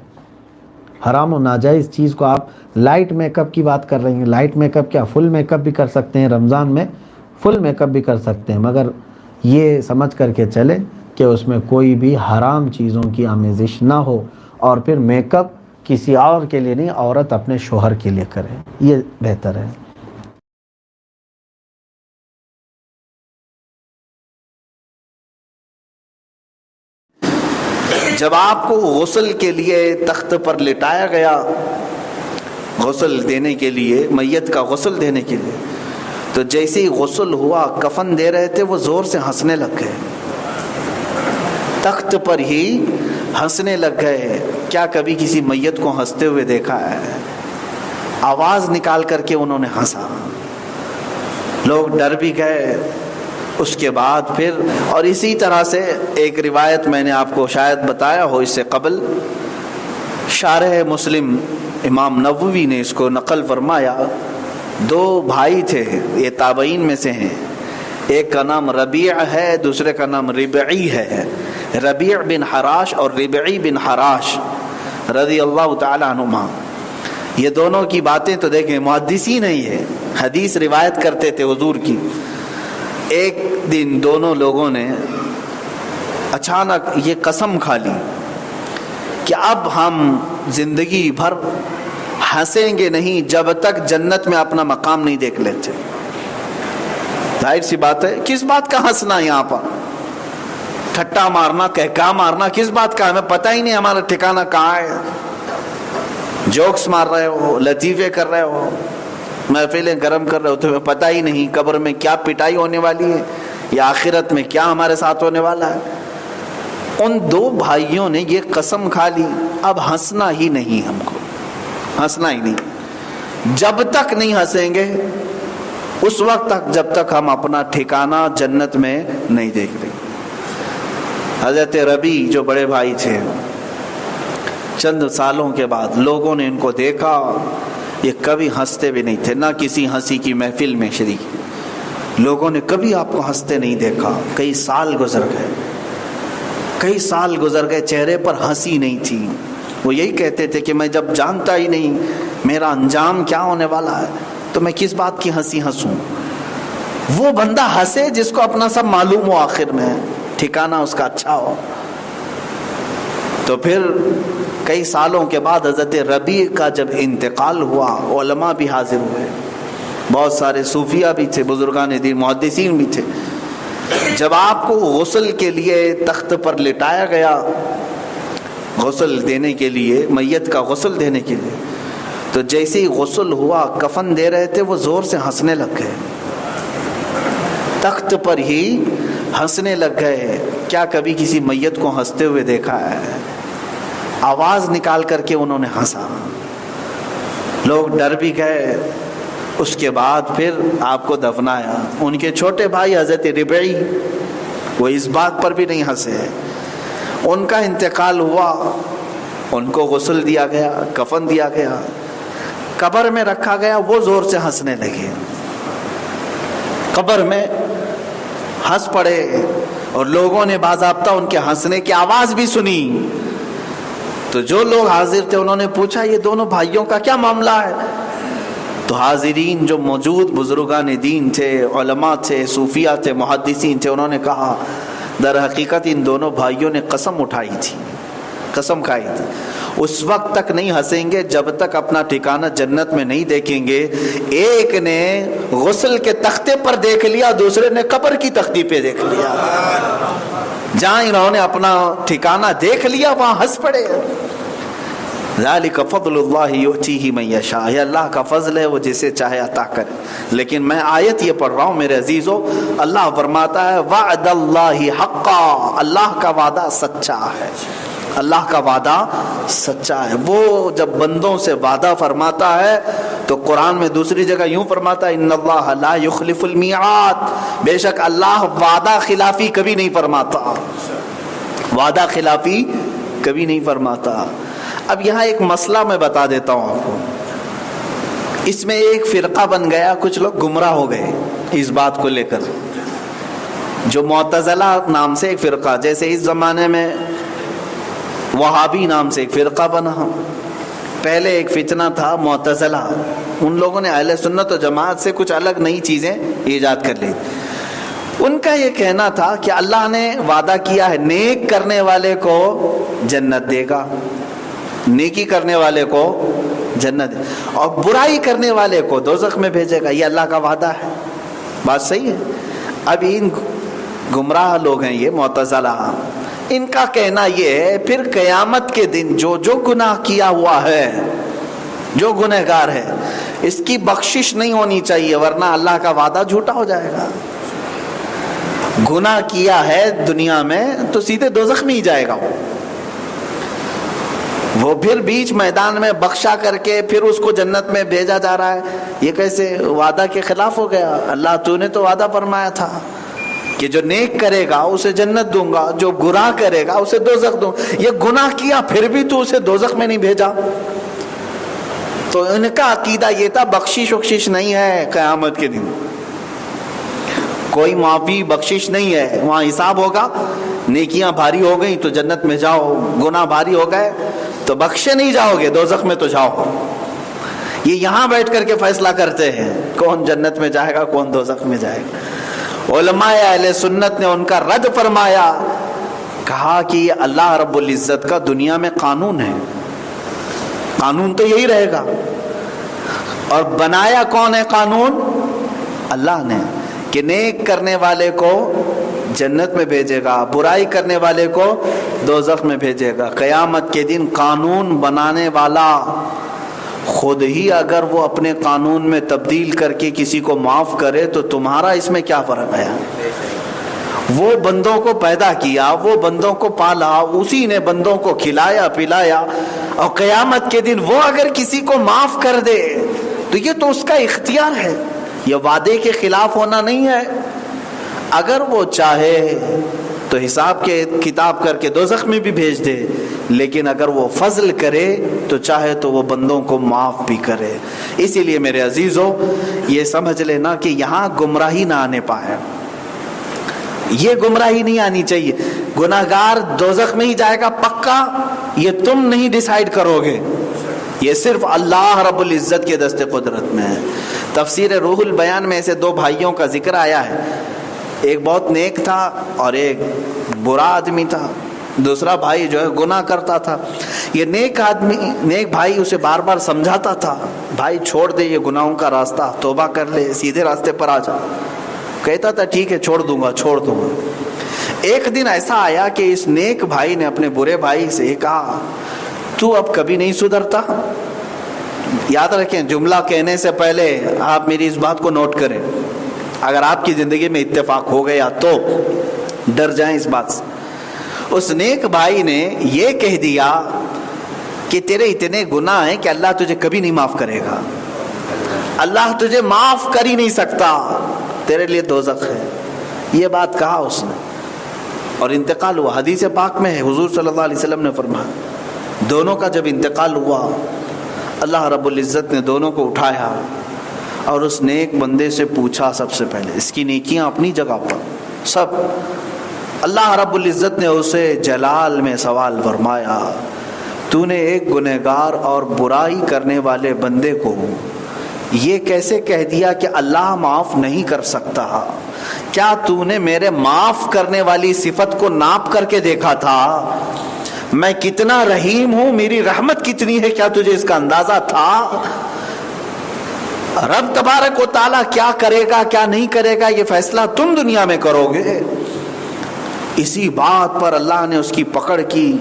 حرام و ناجائز چیز کو آپ لائٹ میک اپ کی بات کر رہی ہیں، لائٹ میک اپ کیا، فل میک اپ بھی کر سکتے ہیں، رمضان میں فل میک اپ بھی کر سکتے ہیں، مگر یہ سمجھ کر کے چلیں کہ اس میں کوئی بھی حرام چیزوں کی آمیزش نہ ہو، اور پھر میک اپ کسی اور کے لیے نہیں، عورت اپنے شوہر کے لیے کرے، یہ بہتر ہے۔ جب آپ کو غسل کے لیے تخت پر لٹایا گیا، غسل دینے کے لیے، میت کا غسل دینے کے لیے، تو جیسے ہی غسل ہوا، کفن دے رہے تھے، وہ زور سے ہنسنے لگ گئے، تخت پر ہی ہنسنے لگ گئے۔ کیا کبھی کسی میت کو ہنستے ہوئے دیکھا ہے؟ آواز نکال کر کے انہوں نے ہنسا، لوگ ڈر بھی گئے۔ اس کے بعد پھر، اور اسی طرح سے ایک روایت میں نے آپ کو شاید بتایا ہو اس سے قبل، شارح مسلم امام نووی نے اس کو نقل فرمایا، دو بھائی تھے، یہ تابعین میں سے ہیں، ایک کا نام ربیع ہے، دوسرے کا نام ربعی ہے، ربیع بن حراش اور ربعی بن حراش رضی اللہ تعالی عنہما۔ یہ دونوں کی باتیں تو دیکھیں، محدثین ہیں، یہ حدیث روایت کرتے تھے حضور کی۔ ایک دن دونوں لوگوں نے اچانک یہ قسم کھا لی کہ اب ہم زندگی بھر ہنسیں گے نہیں جب تک جنت میں اپنا مقام نہیں دیکھ لیتے۔ ظاہر سی بات ہے، کس بات کا ہنسنا یہاں پر، ٹھٹا مارنا، کہکا مارنا، کس بات کا؟ ہمیں پتہ ہی نہیں ہمارا ٹھکانہ کہاں ہے۔ جوکس مار رہے ہو، لطیفے کر رہے ہو، محفلیں گرم کر رہے ہو، تمہیں پتہ ہی نہیں قبر میں کیا پٹائی ہونے والی ہے یا آخرت میں کیا ہمارے ساتھ ہونے والا ہے۔ ان دو بھائیوں نے یہ قسم کھا لی، اب ہنسنا ہی نہیں، ہم کو ہنسنا ہی نہیں، جب تک نہیں ہنسیں گے اس وقت تک جب تک ہم اپنا ٹھکانہ جنت میں نہیں دیکھ رہے۔ حضرت ربی جو بڑے بھائی تھے، چند سالوں کے بعد لوگوں نے ان کو دیکھا، یہ کبھی ہنستے بھی نہیں تھے، نہ کسی ہنسی کی محفل میں شریک، لوگوں نے کبھی آپ کو ہنستے نہیں دیکھا۔ کئی سال گزر گئے، کئی سال گزر گئے، چہرے پر ہنسی نہیں تھی۔ وہ یہی کہتے تھے کہ میں جب جانتا ہی نہیں میرا انجام کیا ہونے والا ہے تو میں کس بات کی ہنسی ہنسوں۔ وہ بندہ ہنسے جس کو اپنا سب معلوم ہو، آخر میں ٹھکانہ اس کا اچھا ہو۔ تو پھر کئی سالوں کے بعد حضرت ربیع کا جب انتقال ہوا، علماء بھی حاضر ہوئے، بہت سارے صوفیہ بھی تھے، بزرگان دین، محدثین بھی تھے۔ جب آپ کو غسل کے لیے تخت پر لٹایا گیا، غسل دینے کے لیے، میت کا غسل دینے کے لیے، تو جیسے ہی غسل ہوا، کفن دے رہے تھے، وہ زور سے ہنسنے لگ گئے، تخت پر ہی ہنسنے لگ گئے۔ کیا کبھی کسی میت کو ہنستے ہوئے دیکھا ہے؟ آواز نکال کر کے انہوں نے ہنسا، لوگ ڈر بھی گئے۔ اس کے بعد پھر آپ کو دفنایا۔ ان کے چھوٹے بھائی حضرت ربعی، وہ اس بات پر بھی نہیں ہنسے، ان کا انتقال ہوا، ان کو غسل دیا گیا، کفن دیا گیا، قبر میں رکھا گیا، وہ زور سے ہنسنے لگے، قبر میں ہنس پڑے، اور لوگوں نے باضابطہ ان کے ہنسنے کی آواز بھی سنی۔ تو جو لوگ حاضر تھے انہوں نے پوچھا یہ دونوں بھائیوں کا کیا معاملہ ہے؟ تو حاضرین جو موجود بزرگان دین تھے، علماء تھے، صوفیہ تھے، محدثین تھے، انہوں نے کہا در حقیقت ان دونوں بھائیوں نے قسم اٹھائی تھی، قسم کھائی تھی، اس وقت تک نہیں ہنسیں گے جب تک اپنا ٹھکانہ جنت میں نہیں دیکھیں گے۔ ایک نے غسل کے تختے پر دیکھ لیا، دوسرے نے قبر کی تختی پہ دیکھ لیا، جہاں انہوں نے اپنا ٹھکانہ دیکھ لیا وہاں ہنس پڑے۔ ذالک فضل اللہ یؤتیہ من یشاء، یہ اللہ کا فضل ہے، وہ جسے چاہے عطا کرے۔ لیکن میں آیت یہ پڑھ رہا ہوں میرے عزیزو، اللہ فرماتا ہے وعد اللہ حقا، اللہ کا وعدہ سچا ہے، اللہ کا وعدہ سچا ہے۔ وہ جب بندوں سے وعدہ فرماتا ہے تو قرآن میں دوسری جگہ یوں فرماتا ہے ان اللہ لا یخلف المیعاد، بے شک اللہ وعدہ خلافی کبھی نہیں فرماتا، وعدہ خلافی کبھی نہیں فرماتا۔ اب یہاں ایک مسئلہ میں بتا دیتا ہوں آپ کو، اس میں ایک فرقہ بن گیا، کچھ لوگ گمراہ ہو گئے اس بات کو لے کر۔ جو معتزلہ نام سے ایک فرقہ، جیسے اس زمانے میں وہابی نام سے ایک فرقہ بنا، پہلے ایک فتنہ تھا معتزلہ، ان لوگوں نے اہل سنت و جماعت سے کچھ الگ نئی چیزیں ایجاد کر لی۔ ان کا یہ کہنا تھا کہ اللہ نے وعدہ کیا ہے نیک کرنے والے کو جنت دے گا، نیکی کرنے والے کو جنت، اور برائی کرنے والے کو دوزخ میں بھیجے گا، یہ اللہ کا وعدہ ہے۔ بات صحیح ہے۔ اب ان گمراہ لوگ ہیں یہ معتزلہ، ان کا کہنا یہ ہے پھر قیامت کے دن جو گناہ کیا ہوا ہے، جو گنہگار ہے، اس کی بخشش نہیں ہونی چاہیے، ورنہ اللہ کا وعدہ جھوٹا ہو جائے گا۔ گناہ کیا ہے دنیا میں تو سیدھے دوزخ میں ہی جائے گا، وہ پھر بیچ میدان میں بخشا کر کے پھر اس کو جنت میں بھیجا جا رہا ہے، یہ کیسے وعدہ کے خلاف ہو گیا؟ اللہ تو نے تو وعدہ فرمایا تھا کہ جو نیک کرے گا اسے جنت دوں گا، جو گناہ کرے گا اسے دوزخ دوں گا۔ یہ گناہ کیا پھر بھی تو اسے دوزخ میں نہیں بھیجا۔ تو ان کا عقیدہ یہ تھا بخشش وخشش نہیں ہے، قیامت کے دن کوئی معافی بخشش نہیں ہے، وہاں حساب ہوگا، نیکیاں بھاری ہو گئی تو جنت میں جاؤ، گناہ بھاری ہو گئے تو بخشے نہیں جاؤ گے، دوزخ میں تو جاؤ۔ یہ یہاں بیٹھ کر کے فیصلہ کرتے ہیں کون جنت میں جائے گا کون دوزخ میں جائے گا۔ علماء اہل سنت نے ان کا رد فرمایا، کہا کہ یہ اللہ رب العزت کا دنیا میں قانون ہے، قانون تو یہی رہے گا، اور بنایا کون ہے قانون؟ اللہ نے، کہ نیک کرنے والے کو جنت میں بھیجے گا، برائی کرنے والے کو دوزخ میں بھیجے گا۔ قیامت کے دن قانون بنانے والا خود ہی اگر وہ اپنے قانون میں تبدیل کر کے کسی کو معاف کرے تو تمہارا اس میں کیا فرق ہے؟ وہ بندوں کو پیدا کیا، وہ بندوں کو پالا، اسی نے بندوں کو کھلایا پلایا، اور قیامت کے دن وہ اگر کسی کو معاف کر دے تو یہ تو اس کا اختیار ہے، یہ وعدے کے خلاف ہونا نہیں ہے۔ اگر وہ چاہے تو حساب کے کتاب کر کے دوزخ میں بھی بھیج دے، لیکن اگر وہ فضل کرے تو چاہے تو وہ بندوں کو معاف بھی کرے۔ اسی لیے میرے عزیزو یہ سمجھ لینا کہ یہاں گمراہی نہ آنے پائے، یہ گمراہی نہیں آنی چاہیے۔ گناہگار دوزخ میں ہی جائے گا پکا، یہ تم نہیں ڈیسائیڈ کرو گے، یہ صرف اللہ رب العزت کے دست قدرت میں ہے۔ تفسیر روح البیان میں ایسے دو بھائیوں کا ذکر آیا ہے، ایک بہت نیک تھا اور ایک برا آدمی تھا۔ دوسرا بھائی جو ہے گناہ کرتا تھا، یہ نیک بھائی اسے بار بار سمجھاتا تھا، بھائی چھوڑ دے یہ گناہوں کا راستہ، توبہ کر لے، سیدھے راستے پر آ جا۔ کہتا تھا ٹھیک ہے چھوڑ دوں گا۔ ایک دن ایسا آیا کہ اس نیک بھائی نے اپنے برے بھائی سے کہا تو اب کبھی نہیں سدھرتا؟ یاد رکھیں جملہ کہنے سے پہلے آپ میری اس بات کو نوٹ کریں، اگر آپ کی زندگی میں اتفاق ہو گیا تو ڈر جائیں اس بات سے۔ اس نیک بھائی نے یہ کہہ دیا کہ تیرے اتنے گناہ ہیں کہ اللہ تجھے کبھی نہیں معاف کرے گا، اللہ تجھے معاف کر ہی نہیں سکتا، تیرے لیے دوزخ ہے۔ یہ بات کہا اس نے اور انتقال ہوا۔ حدیث پاک میں ہے حضور صلی اللہ علیہ وسلم نے فرمایا دونوں کا جب انتقال ہوا اللہ رب العزت نے دونوں کو اٹھایا اور اس نیک بندے سے پوچھا، سب سے پہلے اس کی نیکیاں اپنی جگہ پر سب، اللہ رب العزت نے اسے جلال میں سوال فرمایا تو نے ایک گنہگار اور برائی کرنے والے بندے کو یہ کیسے کہہ دیا کہ اللہ معاف نہیں کر سکتا؟ کیا تو نے میرے معاف کرنے والی صفت کو ناپ کر کے دیکھا تھا؟ میں کتنا رحیم ہوں، میری رحمت کتنی ہے، کیا تجھے اس کا اندازہ تھا؟ رب تبارک و تعالیٰ کیا کرے گا کیا نہیں کرے گا یہ فیصلہ تم دنیا میں کرو گے۔ اسی بات پر اللہ نے اس کی پکڑ کی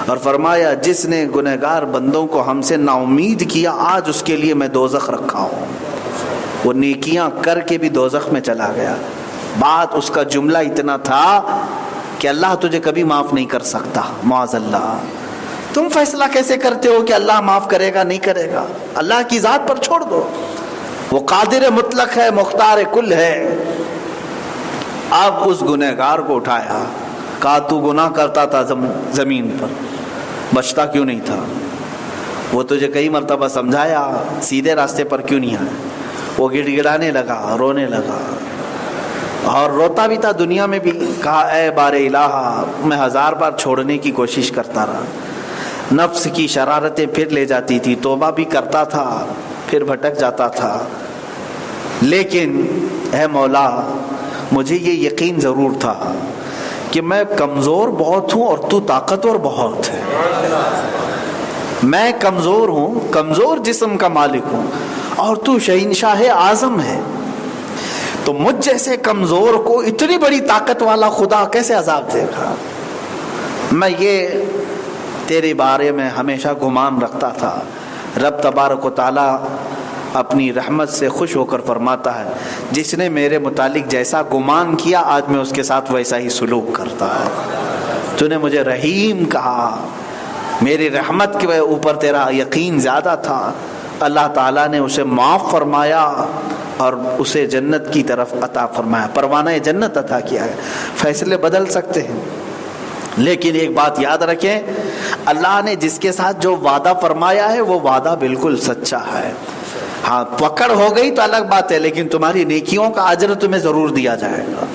اور فرمایا جس نے گنہگار بندوں کو ہم سے نا امید کیا آج اس کے لیے میں دوزخ رکھا ہوں۔ وہ نیکیاں کر کے بھی دوزخ میں چلا گیا۔ بات اس کا جملہ اتنا تھا کہ اللہ تجھے کبھی معاف نہیں کر سکتا، معاذ اللہ۔ تم فیصلہ کیسے کرتے ہو کہ اللہ معاف کرے گا نہیں کرے گا؟ اللہ کی ذات پر چھوڑ دو، وہ قادر مطلق ہے، مختار کل ہے۔ اب اس گنہگار کو اٹھایا، کہا تو گناہ کرتا تھا زمین پر، بچتا کیوں نہیں تھا؟ وہ تجھے کئی مرتبہ سمجھایا، سیدھے راستے پر کیوں نہیں آیا؟ وہ گڑ گڑانے لگا، رونے لگا، اور روتا بھی تھا دنیا میں بھی. کہا اے بار الہ، میں 1000 بار چھوڑنے کی کوشش کرتا رہا، نفس کی شرارتیں پھر لے جاتی تھی، توبہ بھی کرتا تھا پھر بھٹک جاتا تھا، لیکن اے مولا مجھے یہ یقین ضرور تھا کہ میں کمزور بہت ہوں اور تو طاقتور بہت ہے. میں کمزور ہوں، کمزور جسم کا مالک ہوں، اور تو شہنشاہ اعظم ہے. تو مجھ جیسے کمزور کو اتنی بڑی طاقت والا خدا کیسے عذاب دے گا؟ میں یہ تیرے بارے میں ہمیشہ گمان رکھتا تھا. رب تبارک و تعالی اپنی رحمت سے خوش ہو کر فرماتا ہے جس نے میرے متعلق جیسا گمان کیا آج میں اس کے ساتھ ویسا ہی سلوک کرتا ہوں. تو نے مجھے رحیم کہا، میری رحمت کے اوپر تیرا یقین زیادہ تھا. اللہ تعالیٰ نے اسے معاف فرمایا اور اسے جنت کی طرف عطا فرمایا، پروانہ جنت عطا کیا ہے. فیصلے بدل سکتے ہیں، لیکن ایک بات یاد رکھیں، اللہ نے جس کے ساتھ جو وعدہ فرمایا ہے وہ وعدہ بالکل سچا ہے. ہاں پکڑ ہو گئی تو الگ بات ہے، لیکن تمہاری نیکیوں کا اجر تمہیں ضرور دیا جائے گا.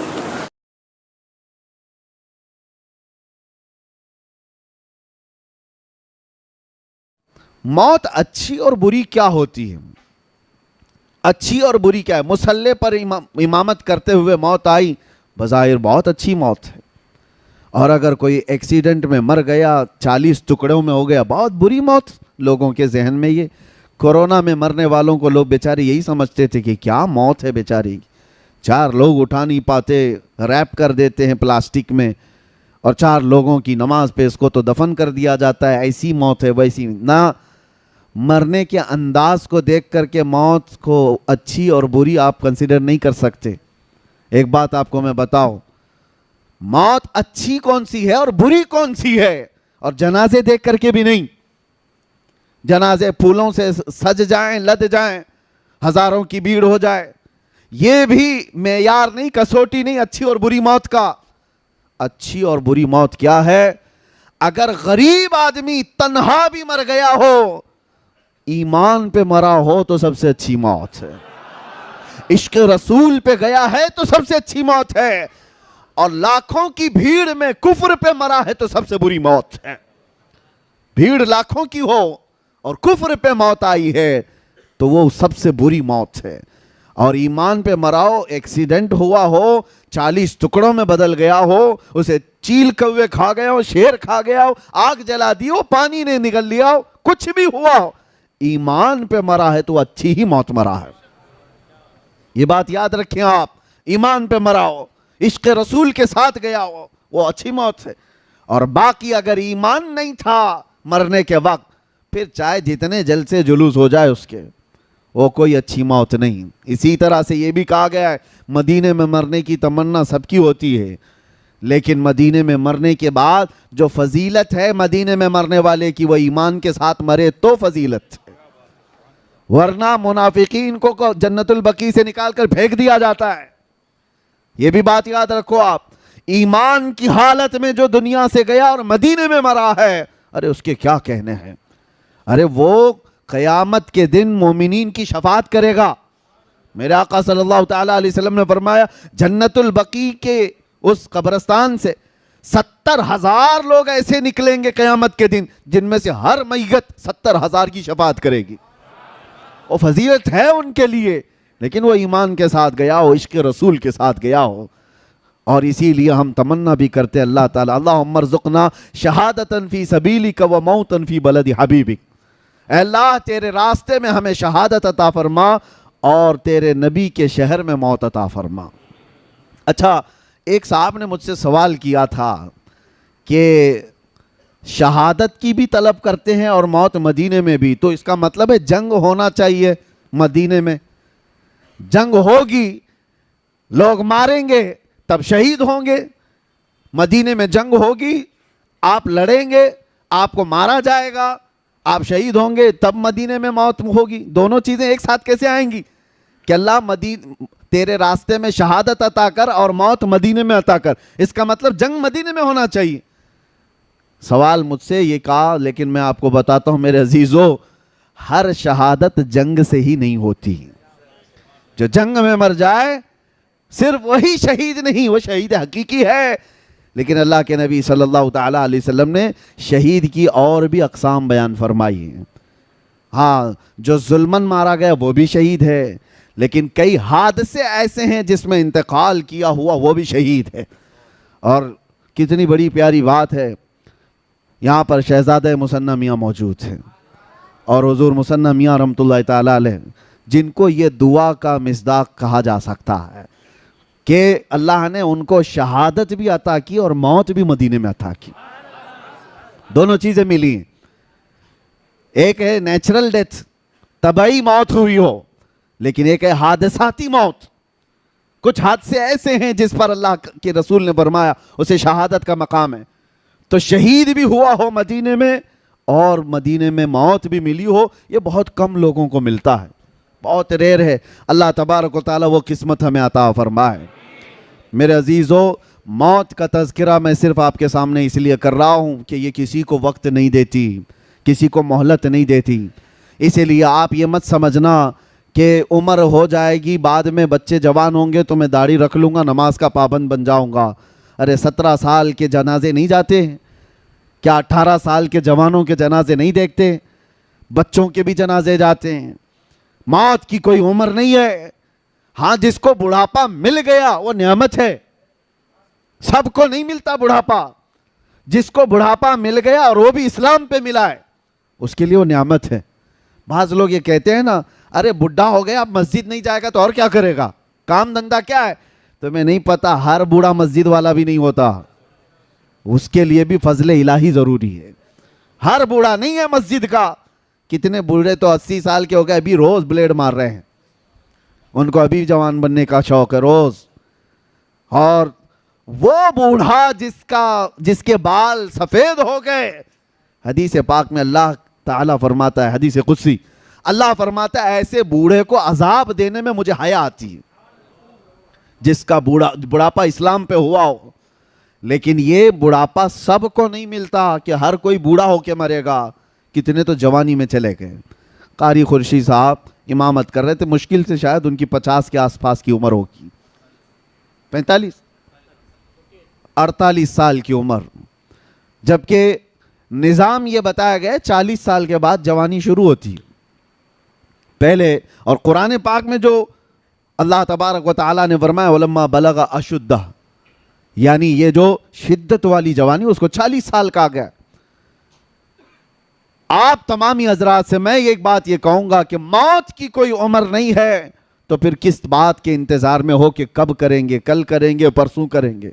موت اچھی اور بری کیا ہوتی ہے؟ اچھی اور بری کیا ہے؟ مصلی پر امامت کرتے ہوئے موت آئی، بظاہر بہت اچھی موت ہے. اور اگر کوئی ایکسیڈنٹ میں مر گیا، 40 ٹکڑوں میں ہو گیا، بہت بری موت. لوگوں کے ذہن میں یہ کورونا میں مرنے والوں کو لوگ بیچارے یہی سمجھتے تھے کہ کیا موت ہے بیچاری، 4 لوگ اٹھا نہیں پاتے، ریپ کر دیتے ہیں پلاسٹک میں، اور 4 لوگوں کی نماز پہ اس کو تو دفن کر دیا جاتا ہے. ایسی موت ہے ویسی نہ. مرنے کے انداز کو دیکھ کر کے موت کو اچھی اور بری آپ کنسیڈر نہیں کر سکتے. ایک بات آپ کو میں بتاؤں، موت اچھی کون سی ہے اور بری کون سی ہے؟ اور جنازے دیکھ کر کے بھی نہیں. جنازے پھولوں سے سج جائیں، لد جائیں، ہزاروں کی بھیڑ ہو جائے، یہ بھی معیار نہیں، کسوٹی نہیں اچھی اور بری موت کا. اچھی اور بری موت کیا ہے؟ اگر غریب آدمی تنہا بھی مر گیا ہو، ایمان پہ مرا ہو تو سب سے اچھی موت ہے. عشق رسول پہ گیا ہے تو سب سے اچھی موت ہے. اور لاکھوں کی بھیڑ میں کفر پہ مرا ہے تو سب سے بری موت ہے. بھیڑ لاکھوں کی ہو اور کفر پہ موت آئی ہے تو وہ سب سے بری موت ہے. اور ایمان پہ مراؤ، ایکسیڈنٹ ہوا ہو، 40 ٹکڑوں میں بدل گیا ہو، اسے چیل کوے کھا گیا ہو، شیر کھا گیا ہو، آگ جلا دی ہو، پانی نے نگل لیا ہو، کچھ بھی ہوا ہو، ایمان پہ مرا ہے تو اچھی ہی موت مرا ہے. یہ بات یاد رکھیں آپ. ایمان پہ مرا ہو، عشق رسول کے ساتھ گیا ہو، وہ اچھی موت ہے. اور باقی اگر ایمان نہیں تھا مرنے کے وقت، پھر چاہے جتنے جلسے جلوس ہو جائے اس کے، وہ کوئی اچھی موت نہیں. اسی طرح سے یہ بھی کہا گیا ہے مدینے میں مرنے کی تمنا سب کی ہوتی ہے، لیکن مدینے میں مرنے کے بعد جو فضیلت ہے مدینے میں مرنے والے کی، وہ ایمان کے ساتھ مرے تو فضیلت ہے. ورنہ منافقین کو جنت البقیع سے نکال کر پھینک دیا جاتا ہے. یہ بھی بات یاد رکھو آپ. ایمان کی حالت میں جو دنیا سے گیا اور مدینے میں مرا ہے، ارے اس کے کیا کہنے ہیں. ارے وہ قیامت کے دن مومنین کی شفاعت کرے گا. میرے آقا صلی اللہ تعالیٰ علیہ وسلم نے فرمایا جنت البقیع کے اس قبرستان سے 70,000 لوگ ایسے نکلیں گے قیامت کے دن جن میں سے ہر میت 70,000 کی شفاعت کرے گی. وہ فضیلت ہے ان کے لیے، لیکن وہ ایمان کے ساتھ گیا ہو، عشق رسول کے ساتھ گیا ہو. اور اسی لیے ہم تمنا بھی کرتے اللہ تعالیٰ اللہم ارزقنا شہادتاً فی سبیلک و موتاً فی بلد حبیبک. اے اللہ تیرے راستے میں ہمیں شہادت عطا فرما اور تیرے نبی کے شہر میں موت عطا فرما. اچھا، ایک صاحب نے مجھ سے سوال کیا تھا کہ شہادت کی بھی طلب کرتے ہیں اور موت مدینے میں بھی، تو اس کا مطلب ہے جنگ ہونا چاہیے مدینے میں. جنگ ہوگی، لوگ ماریں گے تب شہید ہوں گے. مدینے میں جنگ ہوگی، آپ لڑیں گے، آپ کو مارا جائے گا، آپ شہید ہوں گے، تب مدینے میں موت ہوگی. دونوں چیزیں ایک ساتھ کیسے آئیں گی کہ اللہ تیرے راستے میں شہادت عطا کر اور موت مدینے میں عطا کر؟ اس کا مطلب جنگ مدینے میں ہونا چاہیے. سوال مجھ سے یہ کہا، لیکن میں آپ کو بتاتا ہوں میرے عزیزو، ہر شہادت جنگ سے ہی نہیں ہوتی. جو جنگ میں مر جائے صرف وہی شہید نہیں، وہ شہید حقیقی ہے، لیکن اللہ کے نبی صلی اللہ تعالیٰ علیہ وسلم نے شہید کی اور بھی اقسام بیان فرمائی ہیں۔ ہاں، جو ظلمن مارا گیا وہ بھی شہید ہے، لیکن کئی حادثے ایسے ہیں جس میں انتقال کیا ہوا وہ بھی شہید ہے۔ اور کتنی بڑی پیاری بات ہے، یہاں پر شہزادہ مثنی میاں موجود ہیں اور حضور مثنی میاں رحمۃ اللہ تعالیٰ علیہ، جن کو یہ دعا کا مصداق کہا جا سکتا ہے کہ اللہ نے ان کو شہادت بھی عطا کی اور موت بھی مدینے میں عطا کی، دونوں چیزیں ملی ہیں۔ ایک ہے نیچرل ڈیتھ، طبعی موت ہوئی ہو، لیکن ایک ہے حادثاتی موت۔ کچھ حادثے ایسے ہیں جس پر اللہ کے رسول نے فرمایا اسے شہادت کا مقام ہے۔ تو شہید بھی ہوا ہو مدینے میں اور مدینے میں موت بھی ملی ہو، یہ بہت کم لوگوں کو ملتا ہے، بہت ریئر ہے۔ اللہ تبارک و تعالیٰ وہ قسمت ہمیں عطا فرمائے۔ میرے عزیزو، موت کا تذکرہ میں صرف آپ کے سامنے اس لیے کر رہا ہوں کہ یہ کسی کو وقت نہیں دیتی، کسی کو مہلت نہیں دیتی۔ اسی لیے آپ یہ مت سمجھنا کہ عمر ہو جائے گی، بعد میں بچے جوان ہوں گے تو میں داڑھی رکھ لوں گا، نماز کا پابند بن جاؤں گا۔ ارے 17 سال کے جنازے نہیں جاتے؟ کیا 18 سال کے جوانوں کے جنازے نہیں دیکھتے؟ بچوں کے بھی جنازے جاتے ہیں۔ موت کی کوئی عمر نہیں ہے۔ ہاں، جس کو بڑھاپا مل گیا وہ نعمت ہے، سب کو نہیں ملتا بڑھاپا۔ جس کو بڑھاپا مل گیا اور وہ بھی اسلام پہ ملا ہے، اس کے لیے وہ نعمت ہے۔ بعض لوگ یہ کہتے ہیں نا، ارے بڈھا ہو گیا اب مسجد نہیں جائے گا تو اور کیا کرے گا، کام دھندا کیا ہے؟ تمہیں نہیں پتا، ہر بوڑھا مسجد والا بھی نہیں ہوتا، اس کے لیے بھی فضل الہی ضروری ہے۔ ہر بوڑھا نہیں ہے مسجد کا۔ کتنے بوڑھے تو 80 سال کے ہو گئے، ابھی روز بلیڈ مار رہے ہیں، ان کو ابھی جوان بننے کا شوق ہے روز۔ اور وہ بوڑھا جس کے بال سفید ہو گئے، حدیث پاک میں اللہ تعالیٰ فرماتا ہے، حدیث قدسی، اللہ فرماتا ہے ایسے بوڑھے کو عذاب دینے میں مجھے حیا آتی ہے، جس کا بڑھاپا اسلام پہ ہوا ہو۔ لیکن یہ بڑھاپا سب کو نہیں ملتا کہ ہر کوئی بوڑھا ہو کے مرے گا، کتنے تو جوانی میں چلے گئے۔ قاری خورشید صاحب امامت کر رہے تھے، مشکل سے شاید ان کی 50 کے آس پاس کی عمر ہوگی، 48 سال کی عمر، جبکہ نظام یہ بتایا گیا 40 سال کے بعد جوانی شروع ہوتی ہے پہلے۔ اور قرآن پاک میں جو اللہ تبارک و تعالیٰ نے فرمایا وَلَمَّا بَلَغَ أَشُدَّهُ، یعنی یہ جو شدت والی جوانی اس کو 40 سال کہا گیا۔ آپ تمامی حضرات سے میں ایک بات یہ کہوں گا کہ موت کی کوئی عمر نہیں ہے، تو پھر کس بات کے انتظار میں ہو کہ کب کریں گے، کل کریں گے، پرسوں کریں گے؟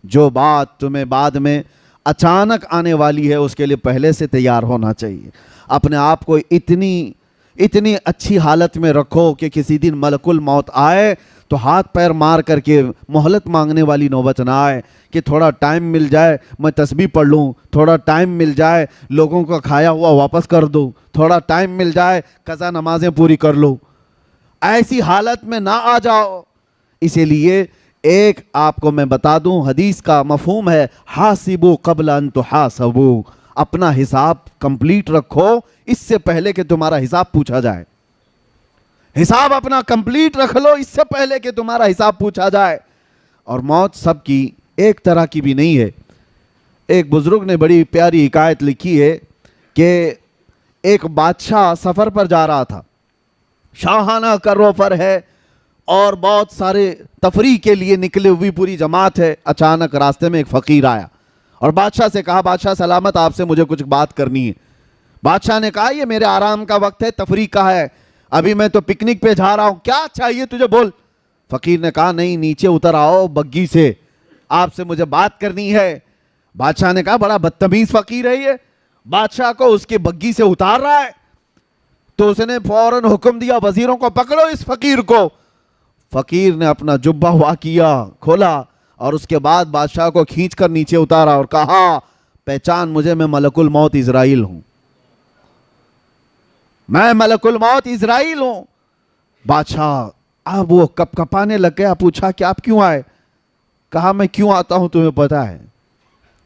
جو بات تمہیں بعد میں اچانک آنے والی ہے اس کے لیے پہلے سے تیار ہونا چاہیے۔ اپنے آپ کو اتنی اچھی حالت میں رکھو کہ کسی دن ملک الموت آئے تو ہاتھ پیر مار کر کے مہلت مانگنے والی نوبت نہ آئے کہ تھوڑا ٹائم مل جائے میں تسبیح پڑھ لوں، تھوڑا ٹائم مل جائے لوگوں کا کھایا ہوا واپس کر دوں، تھوڑا ٹائم مل جائے قضا نمازیں پوری کر لوں۔ ایسی حالت میں نہ آ جاؤ۔ اسی لیے ایک آپ کو میں بتا دوں، حدیث کا مفہوم ہے حاسبوا قبل ان تحاسبوا، اپنا حساب کمپلیٹ رکھو اس سے پہلے کہ تمہارا حساب پوچھا جائے۔ حساب اپنا کمپلیٹ رکھ لو اس سے پہلے کہ تمہارا حساب پوچھا جائے۔ اور موت سب کی ایک طرح کی بھی نہیں ہے۔ ایک بزرگ نے بڑی پیاری حکایت لکھی ہے کہ ایک بادشاہ سفر پر جا رہا تھا، شاہانہ کروفر ہے اور بہت سارے تفریح کے لیے نکلے ہوئی پوری جماعت ہے۔ اچانک راستے میں ایک فقیر آیا اور بادشاہ سے کہا بادشاہ سلامت، آپ سے مجھے کچھ بات کرنی ہے۔ بادشاہ نے کہا یہ میرے آرام کا وقت ہے، تفریح کا ہے، ابھی میں تو پکنک پہ جا رہا ہوں، کیا چاہیے تجھے بول۔ فقیر نے کہا نہیں نیچے اتر آؤ بگی سے، آپ سے مجھے بات کرنی ہے۔ بادشاہ نے کہا بڑا بدتمیز فقیر ہے یہ، بادشاہ کو اس کی بگی سے اتار رہا ہے۔ تو اس نے فوراً حکم دیا وزیروں کو پکڑو اس فقیر کو۔ فقیر نے اپنا جبہ ہوا کیا، کھولا اور اس کے بعد بادشاہ کو کھینچ کر نیچے اتارا اور کہا پہچان مجھے، میں ملک الموت عزرائیل ہوں، میں ملک الموت عزرائیل ہوں۔ بادشاہ اب وہ کپ کپانے لگ گیا، پوچھا کہ آپ کیوں آئے؟ کہا میں کیوں آتا ہوں تمہیں پتا ہے،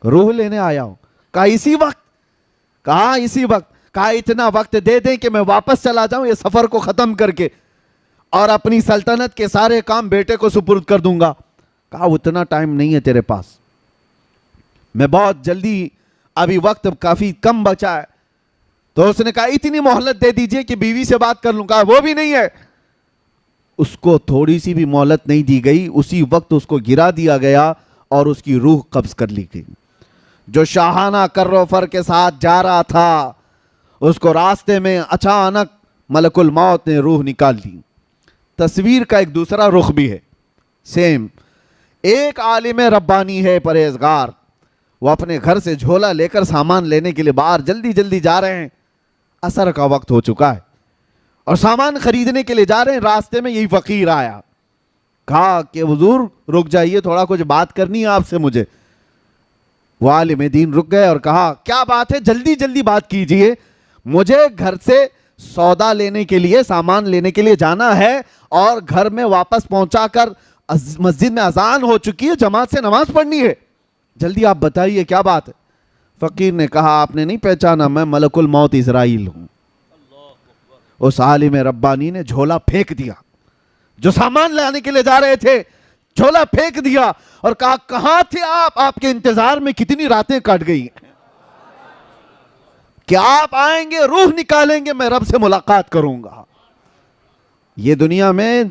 روح لینے آیا ہوں۔ کہا اسی وقت؟ کہا اسی وقت۔ کہا اتنا وقت دے دیں کہ میں واپس چلا جاؤں یہ سفر کو ختم کر کے، اور اپنی سلطنت کے سارے کام بیٹے کو سپرد کر دوں گا. کہا اتنا ٹائم نہیں ہے تیرے پاس, میں بہت جلدی, ابھی وقت کافی کم بچا ہے. تو اس نے کہا اتنی مہلت دے دیجئے کہ بیوی سے بات کر لوں. کہا وہ بھی نہیں ہے. اس کو تھوڑی سی بھی مہلت نہیں دی گئی, اسی وقت اس کو گرا دیا گیا اور اس کی روح قبض کر لی گئی. جو شاہانہ کر و فر کے ساتھ جا رہا تھا, اس کو راستے میں اچانک ملک الموت نے روح نکال لی. تصویر کا ایک دوسرا رخ بھی ہے سیم. ایک عالم ربانی ہے پرہیزگار, وہ اپنے گھر سے جھولا لے کر سامان لینے کے لیے باہر جلدی جلدی جا رہے ہیں. عصر کا وقت ہو چکا ہے اور سامان خریدنے کے لیے جا رہے ہیں. راستے میں یہی فقیر آیا. کہا کہ حضور رک جائیے, تھوڑا کچھ بات کرنی ہے آپ سے مجھے. وہ عالم دین رک گئے اور کہا کیا بات ہے, جلدی جلدی بات کیجئے, مجھے گھر سے سودا لینے کے لیے, سامان لینے کے لیے جانا ہے اور گھر میں واپس پہنچا کر مسجد میں اذان ہو چکی ہے, جماعت سے نماز پڑھنی ہے, جلدی آپ بتائیے کیا بات ہے. فقیر نے کہا آپ نے نہیں پہچانا, میں ملک الموت اسرائیل ہوں. اس عالم ربانی نے جھولا پھینک دیا, جو سامان لانے کے لیے جا رہے تھے جھولا پھینک دیا اور کہا کہاں تھے آپ کے انتظار میں کتنی راتیں کٹ گئی ہیں, کہ آپ آئیں گے, روح نکالیں گے, میں رب سے ملاقات کروں گا. یہ دنیا میں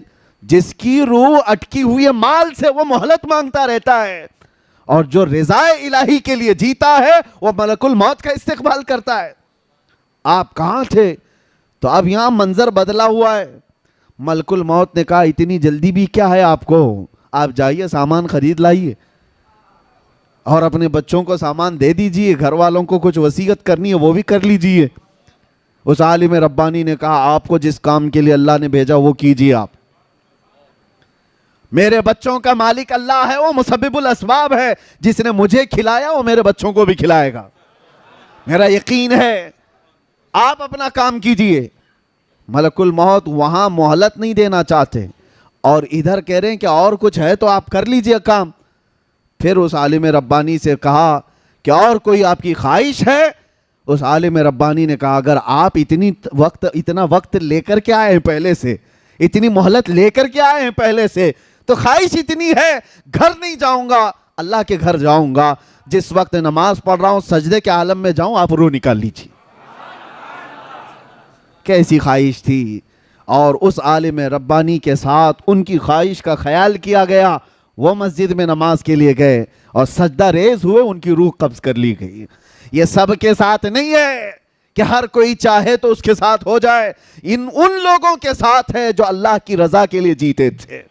جس کی روح اٹکی ہوئی ہے مال سے, وہ مہلت مانگتا رہتا ہے, اور جو رضا الہی کے لیے جیتا ہے وہ ملک الموت کا استقبال کرتا ہے. آپ کہاں تھے؟ تو اب یہاں منظر بدلا ہوا ہے. ملک الموت نے کہا اتنی جلدی بھی کیا ہے آپ کو, آپ جائیے سامان خرید لائیے اور اپنے بچوں کو سامان دے دیجئے, گھر والوں کو کچھ وصیت کرنی ہے وہ بھی کر لیجئے. اس عالم ربانی نے کہا آپ کو جس کام کے لیے اللہ نے بھیجا وہ کیجئے آپ. میرے بچوں کا مالک اللہ ہے, وہ مسبب الاسباب ہے, جس نے مجھے کھلایا وہ میرے بچوں کو بھی کھلائے گا, میرا یقین ہے, آپ اپنا کام کیجئے. ملک الموت وہاں مہلت نہیں دینا چاہتے اور ادھر کہہ رہے ہیں کہ اور کچھ ہے تو آپ کر لیجئے کام. پھر اس عالم ربانی سے کہا کہ اور کوئی آپ کی خواہش ہے؟ اس عالم ربانی نے کہا اگر آپ اتنا وقت لے کر کے آئے ہیں پہلے سے, اتنی مہلت لے کر کے آئے ہیں پہلے سے, تو خواہش اتنی ہے, گھر نہیں جاؤں گا, اللہ کے گھر جاؤں گا, جس وقت نماز پڑھ رہا ہوں سجدے کے عالم میں جاؤں, آپ روح نکال لیجیے. کیسی خواہش تھی. اور اس عالم ربانی کے ساتھ ان کی خواہش کا خیال کیا گیا. وہ مسجد میں نماز کے لیے گئے اور سجدہ ریز ہوئے, ان کی روح قبض کر لی گئی. یہ سب کے ساتھ نہیں ہے کہ ہر کوئی چاہے تو اس کے ساتھ ہو جائے, ان لوگوں کے ساتھ ہے جو اللہ کی رضا کے لیے جیتے تھے,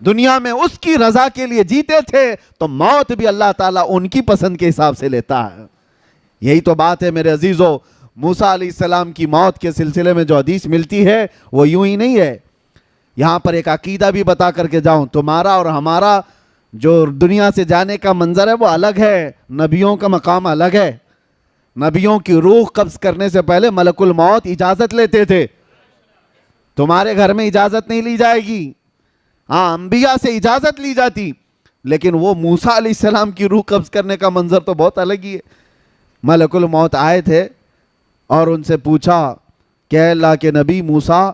دنیا میں اس کی رضا کے لیے جیتے تھے, تو موت بھی اللہ تعالیٰ ان کی پسند کے حساب سے لیتا ہے. یہی تو بات ہے میرے عزیزو. موسیٰ علیہ السلام کی موت کے سلسلے میں جو حدیث ملتی ہے وہ یوں ہی نہیں ہے. یہاں پر ایک عقیدہ بھی بتا کر کے جاؤں, تمہارا اور ہمارا جو دنیا سے جانے کا منظر ہے وہ الگ ہے, نبیوں کا مقام الگ ہے. نبیوں کی روح قبض کرنے سے پہلے ملک الموت اجازت لیتے تھے. تمہارے گھر میں اجازت نہیں لی جائے گی, ہاں انبیاء سے اجازت لی جاتی, لیکن وہ موسیٰ علیہ السلام کی روح قبض کرنے کا منظر تو بہت الگ ہی ہے. ملک الموت آئے تھے اور ان سے پوچھا کہ اے اللہ کے نبی موسیٰ,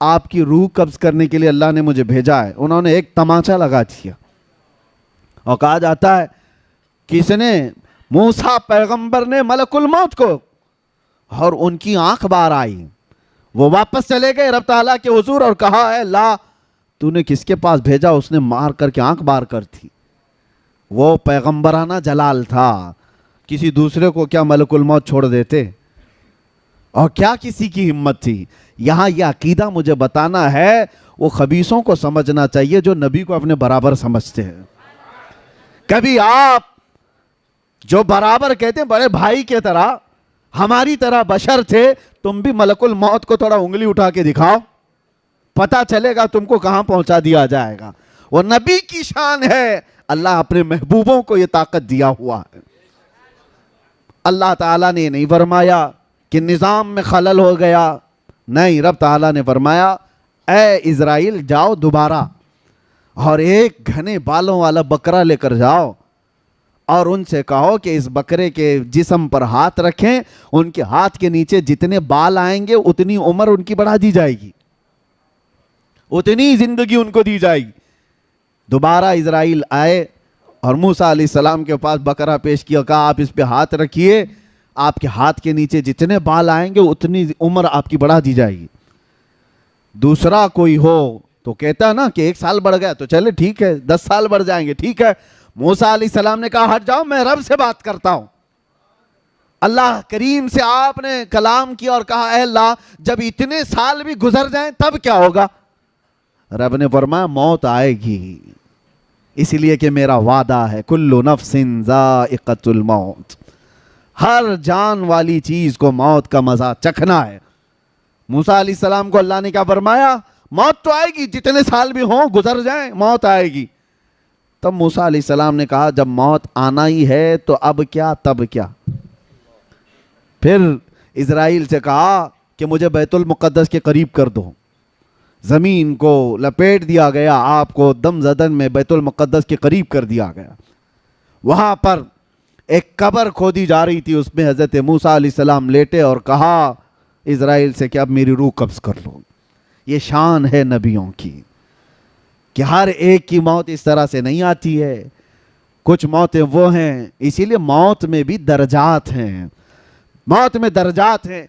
آپ کی روح قبض کرنے کے لیے اللہ نے مجھے بھیجا ہے. انہوں نے ایک تماچا لگا دیا اور کہا جاتا ہے کس نے, موسیٰ پیغمبر نے ملک الموت کو, اور ان کی آنکھ باہر آئی. وہ واپس چلے گئے رب تعالیٰ کے حضور اور کہا اے اللہ تو نے کس کے پاس بھیجا, اس نے مار کر کے آنکھ باہر کر تھی. وہ پیغمبرانہ جلال تھا, کسی دوسرے کو کیا ملک الموت چھوڑ دیتے, اور کیا کسی کی ہمت تھی. یہاں یہ عقیدہ مجھے بتانا ہے, وہ خبیثوں کو سمجھنا چاہیے جو نبی کو اپنے برابر سمجھتے ہیں. کبھی آپ جو برابر کہتے ہیں بڑے بھائی کے طرح, ہماری طرح بشر تھے, تم بھی ملک الموت کو تھوڑا انگلی اٹھا کے دکھاؤ, پتہ چلے گا تم کو کہاں پہنچا دیا جائے گا. وہ نبی کی شان ہے, اللہ اپنے محبوبوں کو یہ طاقت دیا ہوا ہے. اللہ تعالیٰ نے نہیں فرمایا کہ نظام میں خلل ہو گیا, نہیں, رب تعالیٰ نے فرمایا اے اسرائیل جاؤ دوبارہ اور ایک گھنے بالوں والا بکرا لے کر جاؤ اور ان سے کہو کہ اس بکرے کے جسم پر ہاتھ رکھیں, ان کے ہاتھ کے نیچے جتنے بال آئیں گے اتنی عمر ان کی بڑھا دی جائے گی. اتنی زندگی ان کو دی جائے گی. دوبارہ اسرائیل آئے اور موسیٰ علیہ السلام کے پاس بکرا پیش کیا, کہا آپ اس پہ ہاتھ رکھیے, آپ کے ہاتھ کے نیچے جتنے بال آئیں گے اتنی عمر آپ کی بڑھا دی جائے گی. دوسرا کوئی ہو تو کہتا ہے نا کہ 1 سال بڑھ گیا تو چلے ٹھیک ہے, 10 سال بڑھ جائیں گے ٹھیک ہے. موسیٰ علیہ السلام نے کہا ہٹ جاؤ, میں رب سے بات کرتا ہوں. اللہ کریم سے آپ نے کلام کیا اور کہا اے اللہ جب اتنے سال بھی گزر جائیں تب کیا ہوگا؟ رب نے فرمایا موت آئے گی, اس لیے کہ میرا وعدہ ہے کل نفس ذائقۃ الموت, ہر جان والی چیز کو موت کا مزہ چکھنا ہے. موسیٰ علیہ السلام کو اللہ نے کیا فرمایا؟ موت تو آئے گی, جتنے سال بھی ہوں گزر جائیں موت آئے گی. تب موسیٰ علیہ السلام نے کہا جب موت آنا ہی ہے تو اب کیا تب کیا. پھر اسرائیل سے کہا کہ مجھے بیت المقدس کے قریب کر دو. زمین کو لپیٹ دیا گیا, آپ کو دم زدن میں بیت المقدس کے قریب کر دیا گیا. وہاں پر ایک قبر کھودی جا رہی تھی, اس میں حضرت موسیٰ علیہ السلام لیٹے اور کہا اسرائیل سے کہ اب میری روح قبض کر لو. یہ شان ہے نبیوں کی کہ ہر ایک کی موت اس طرح سے نہیں آتی ہے. کچھ موتیں وہ ہیں, اسی لیے موت میں بھی درجات ہیں, موت میں درجات ہیں.